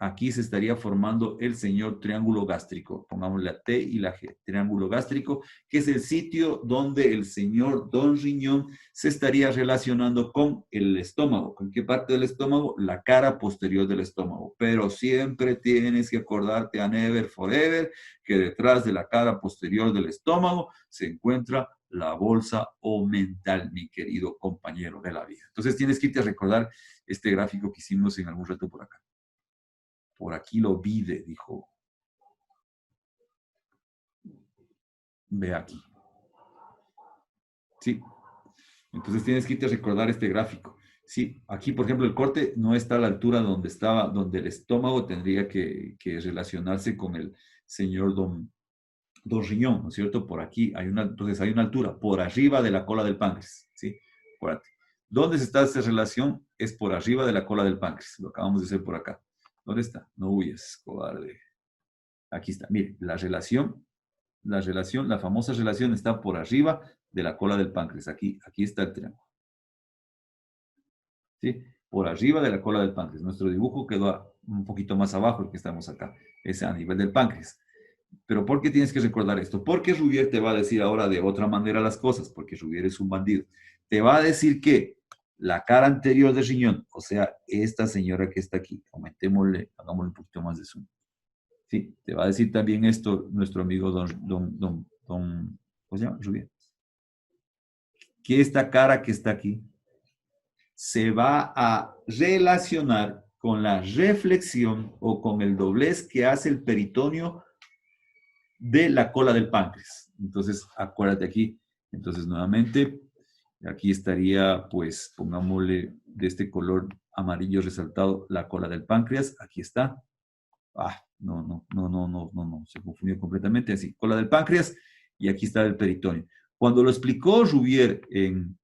aquí se estaría formando el señor triángulo gástrico. Pongamos la T y la G, triángulo gástrico, que es el sitio donde el señor Don Riñón se estaría relacionando con el estómago. ¿Con qué parte del estómago? La cara posterior del estómago. Pero siempre tienes que acordarte, a never forever, que detrás de la cara posterior del estómago se encuentra la bolsa omental, mi querido compañero de la vida. Entonces tienes que irte a recordar este gráfico que hicimos en algún reto por acá. Por aquí lo vide, dijo. Ve aquí. Sí. Entonces tienes que irte a recordar este gráfico. Sí, aquí, por ejemplo, el corte no está a la altura donde estaba, donde el estómago tendría que relacionarse con el señor Don Riñón, ¿no es cierto? Por aquí hay entonces hay una altura por arriba de la cola del páncreas, ¿sí? Acuérdate. ¿Dónde está esta relación? Es por arriba de la cola del páncreas. Lo acabamos de hacer por acá. ¿Dónde está? No huyes, cobarde. Aquí está. Mire, la famosa relación está por arriba de la cola del páncreas. Aquí está el triángulo. ¿Sí? Por arriba de la cola del páncreas. Nuestro dibujo quedó un poquito más abajo, el que estamos acá. Es a nivel del páncreas. Pero ¿por qué tienes que recordar esto? Porque Rubier te va a decir ahora de otra manera las cosas, porque Rubier es un bandido. Te va a decir que la cara anterior del riñón, o sea, esta señora que está aquí, aumentémosle, hagámosle un poquito más de zoom. Sí, te va a decir también esto nuestro amigo ¿cómo se llama? Rubier. Que esta cara que está aquí se va a relacionar con la reflexión o con el doblez que hace el peritoneo de la cola del páncreas. Entonces, acuérdate aquí. Entonces, nuevamente, aquí estaría, pues, pongámosle de este color amarillo resaltado la cola del páncreas. Aquí está. No, se confundió completamente. Así, cola del páncreas y aquí está el peritoneo. Cuando lo explicó Rubier en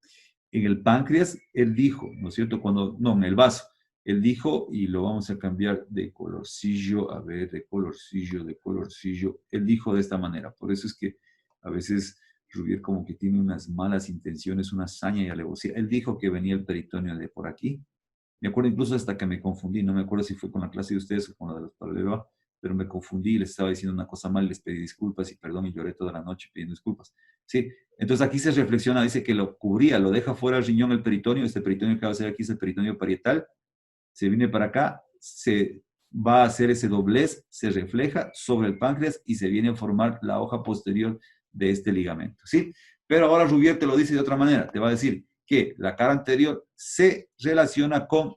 el páncreas, él dijo, ¿no es cierto? En el vaso, él dijo, y lo vamos a cambiar de colorcillo, a ver, de colorcillo, él dijo de esta manera. Por eso es que a veces Rubier como que tiene unas malas intenciones, una saña y alevosía. Él dijo que venía el peritoneo de por aquí. Me acuerdo incluso hasta que me confundí, no me acuerdo si fue con la clase de ustedes o con la de los Paleva, pero me confundí, les estaba diciendo una cosa mal, les pedí disculpas y perdón y lloré toda la noche pidiendo disculpas. Sí, entonces aquí se reflexiona, dice que lo cubría, lo deja fuera el riñón, el peritoneo, este peritoneo que va a ser aquí es el peritoneo parietal, se viene para acá, se va a hacer ese doblez, se refleja sobre el páncreas y se viene a formar la hoja posterior de este ligamento, ¿sí? Pero ahora Rubier te lo dice de otra manera, te va a decir que la cara anterior se relaciona con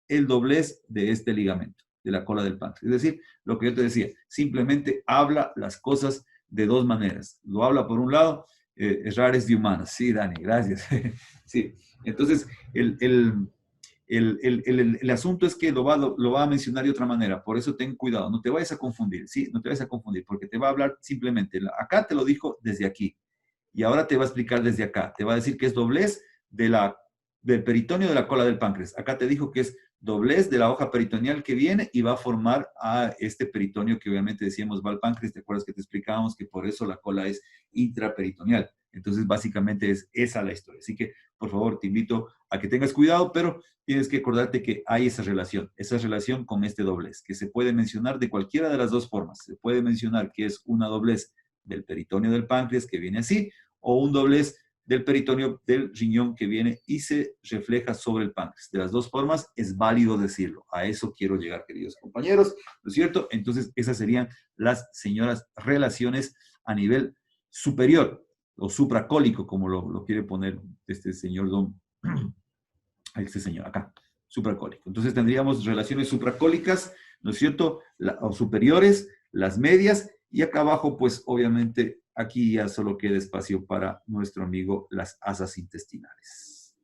el doblez de este ligamento, de la cola del páncreas. Es decir, lo que yo te decía, simplemente habla las cosas de dos maneras. Lo habla por un lado, errores de humanos. Sí, Dani, gracias. Sí, entonces el asunto es que lo va a mencionar de otra manera, por eso ten cuidado, no te vayas a confundir, ¿sí? No te vayas a confundir, porque te va a hablar simplemente, acá te lo dijo desde aquí, y ahora te va a explicar desde acá, te va a decir que es doblez del peritoneo de la cola del páncreas, acá te dijo que es doblez de la hoja peritoneal que viene y va a formar a este peritoneo que obviamente decíamos va al páncreas, ¿te acuerdas que te explicábamos que por eso la cola es intraperitoneal? Entonces básicamente es esa la historia, así que por favor te invito a que tengas cuidado, pero tienes que acordarte que hay esa relación con este doblez, que se puede mencionar de cualquiera de las dos formas. Se puede mencionar que es una doblez del peritoneo del páncreas que viene así, o un doblez del peritoneo del riñón que viene y se refleja sobre el páncreas. De las dos formas es válido decirlo. A eso quiero llegar, queridos compañeros, ¿no es cierto? Entonces, esas serían las señoras relaciones a nivel superior o supracólico, como lo quiere poner este señor este señor acá, supracólico. Entonces tendríamos relaciones supracólicas, ¿no es cierto? O superiores, las medias, y acá abajo, pues obviamente aquí ya solo queda espacio para nuestro amigo las asas intestinales.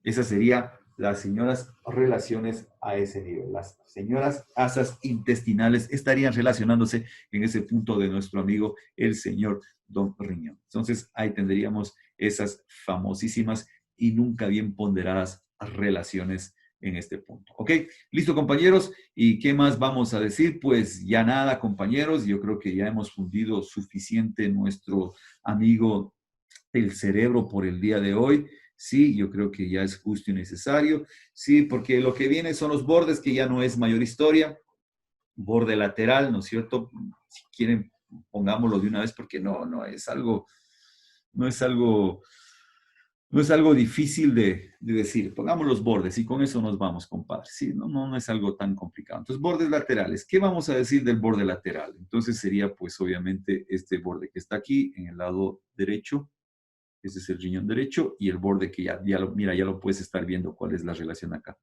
Esas serían las señoras relaciones a ese nivel. Las señoras asas intestinales estarían relacionándose en ese punto de nuestro amigo el señor Don Riñón. Entonces ahí tendríamos esas famosísimas y nunca bien ponderadas relaciones en este punto. ¿Ok? Listo, compañeros. ¿Y qué más vamos a decir? Pues ya nada, compañeros. Yo creo que ya hemos fundido suficiente nuestro amigo el cerebro por el día de hoy. Sí, yo creo que ya es justo y necesario. Sí, porque lo que viene son los bordes, que ya no es mayor historia. borde lateral, ¿no es cierto? Si quieren, pongámoslo de una vez porque no es algo, no es algo, no es algo difícil de decir. Pongamos los bordes y con eso nos vamos, compadre. Sí, no es algo tan complicado. Entonces, bordes laterales. ¿Qué vamos a decir del borde lateral? Entonces sería, pues, obviamente, este borde que está aquí en el lado derecho. Ese es el riñón derecho y el borde que mira, ya lo puedes estar viendo cuál es la relación acá.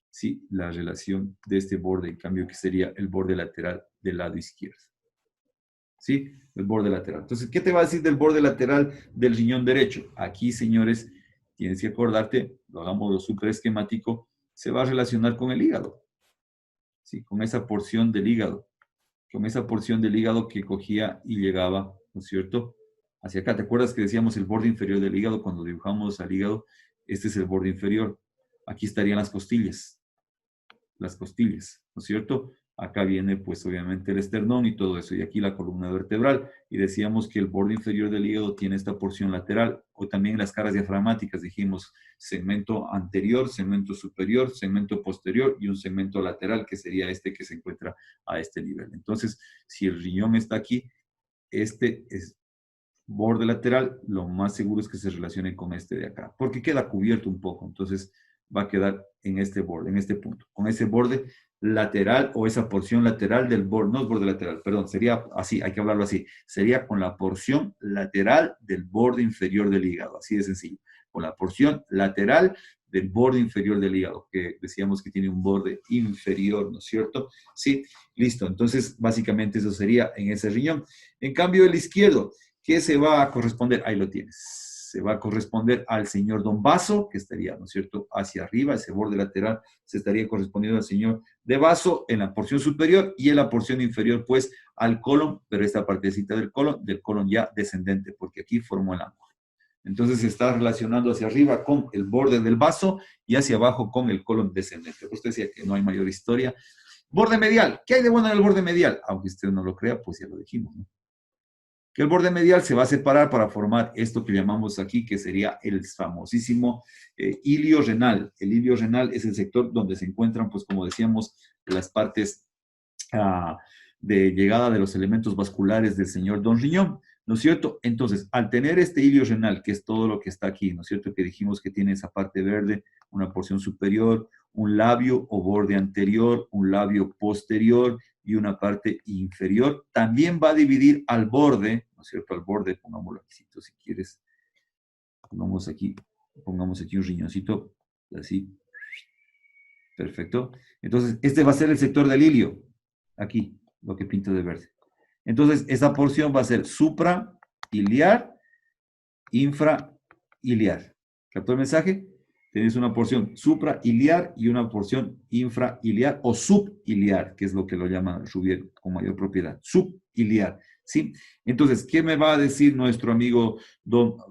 Sí, la relación de este borde, en cambio, que sería el borde lateral del lado izquierdo. ¿Sí? El borde lateral. Entonces, ¿qué te va a decir del borde lateral del riñón derecho? Aquí, señores, tienes que acordarte, lo hagamos lo súper esquemático, se va a relacionar con el hígado. ¿Sí? Con esa porción del hígado. Con esa porción del hígado que cogía y llegaba, ¿no es cierto? Hacia acá. ¿Te acuerdas que decíamos el borde inferior del hígado? Cuando dibujamos al hígado, este es el borde inferior. Aquí estarían las costillas, ¿no es cierto? Acá viene pues obviamente el esternón y todo eso, y aquí la columna vertebral, y decíamos que el borde inferior del hígado tiene esta porción lateral, o también las caras diafragmáticas, dijimos segmento anterior, segmento superior, segmento posterior y un segmento lateral, que sería este que se encuentra a este nivel. Entonces, si el riñón está aquí, este es borde lateral, lo más seguro es que se relacione con este de acá, porque queda cubierto un poco, entonces va a quedar en este borde, en este punto, con ese borde lateral o esa porción lateral del borde, no es borde lateral, perdón, sería así, hay que hablarlo así, sería con la porción lateral del borde inferior del hígado, así de sencillo, con la porción lateral del borde inferior del hígado, que decíamos que tiene un borde inferior, ¿no es cierto? Sí, listo, entonces básicamente eso sería en ese riñón. En cambio, el izquierdo, ¿qué se va a corresponder? Ahí lo tienes. Se va a corresponder al señor Don Vaso, que estaría, ¿no es cierto?, hacia arriba, ese borde lateral se estaría correspondiendo al señor de Vaso en la porción superior y en la porción inferior, pues, al colon, pero esta partecita del colon ya descendente, porque aquí formó el ángulo. Entonces se está relacionando hacia arriba con el borde del vaso y hacia abajo con el colon descendente. Usted decía que no hay mayor historia. Borde medial. ¿Qué hay de bueno en el borde medial? Aunque usted no lo crea, pues ya lo dijimos, ¿no? Que el borde medial se va a separar para formar esto que llamamos aquí, que sería el famosísimo ilio renal. El ilio renal es el sector donde se encuentran, pues como decíamos, las partes de llegada de los elementos vasculares del señor Don Riñón, ¿no es cierto? Entonces, al tener este ilio renal, que es todo lo que está aquí, ¿no es cierto? Que dijimos que tiene esa parte verde, una porción superior, un labio o borde anterior, un labio posterior y una parte inferior. También va a dividir al borde, ¿no es cierto? Al borde, pongámoslo aquí, si quieres, pongamos aquí un riñoncito, así, perfecto. Entonces, este va a ser el sector del ilio, aquí, lo que pinto de verde. Entonces, esa porción va a ser suprailiar, infrailiar. ¿Captó el mensaje? Tienes una porción suprailiar y una porción infrailiar o subiliar, que es lo que lo llama Rubier con mayor propiedad. Subiliar, ¿sí? Entonces, ¿qué me va a decir nuestro amigo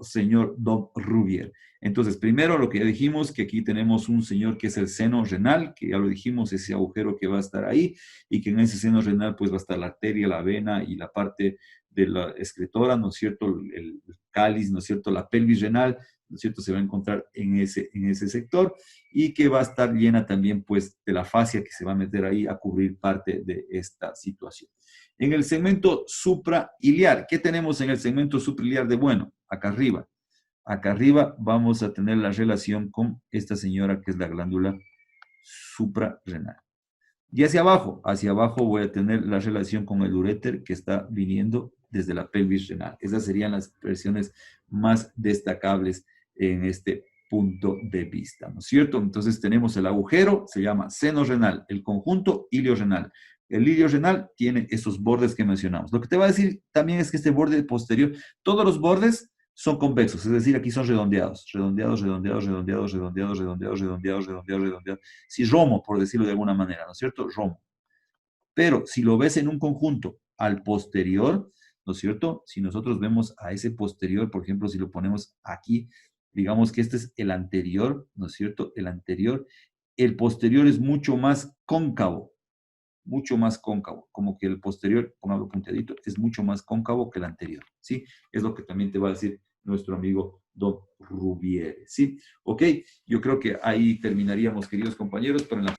señor Don Rubier? Entonces, primero lo que ya dijimos, que aquí tenemos un señor que es el seno renal, que ya lo dijimos, ese agujero que va a estar ahí, y que en ese seno renal pues va a estar la arteria, la vena y la parte de la excretora, ¿no es cierto? El cáliz, ¿no es cierto? La pelvis renal, ¿no es cierto? Se va a encontrar en ese sector y que va a estar llena también pues de la fascia que se va a meter ahí a cubrir parte de esta situación. En el segmento suprailiar, ¿qué tenemos en el segmento suprailiar de bueno? Acá arriba. Acá arriba vamos a tener la relación con esta señora que es la glándula suprarrenal. Y hacia abajo voy a tener la relación con el uréter que está viniendo desde la pelvis renal. Esas serían las expresiones más destacables en este punto de vista, ¿no es cierto? Entonces tenemos el agujero, se llama seno renal, el conjunto ilio renal. El ilio renal tiene esos bordes que mencionamos. Lo que te va a decir también es que este borde posterior, todos los bordes son convexos, es decir, aquí son redondeados, redondeados, redondeados, redondeados, redondeados, redondeados, redondeados, redondeados, redondeados. Sí, romo, por decirlo de alguna manera, ¿no es cierto? Romo. Pero si lo ves en un conjunto al posterior, ¿no es cierto? Si nosotros vemos a ese posterior, por ejemplo, si lo ponemos aquí, digamos que este es el anterior, ¿no es cierto? El anterior, el posterior es mucho más cóncavo, como que el posterior, pongámoslo punteadito, es mucho más cóncavo que el anterior, ¿sí? Es lo que también te va a decir nuestro amigo Don Rubiere, ¿sí? Ok, yo creo que ahí terminaríamos, queridos compañeros, pero en la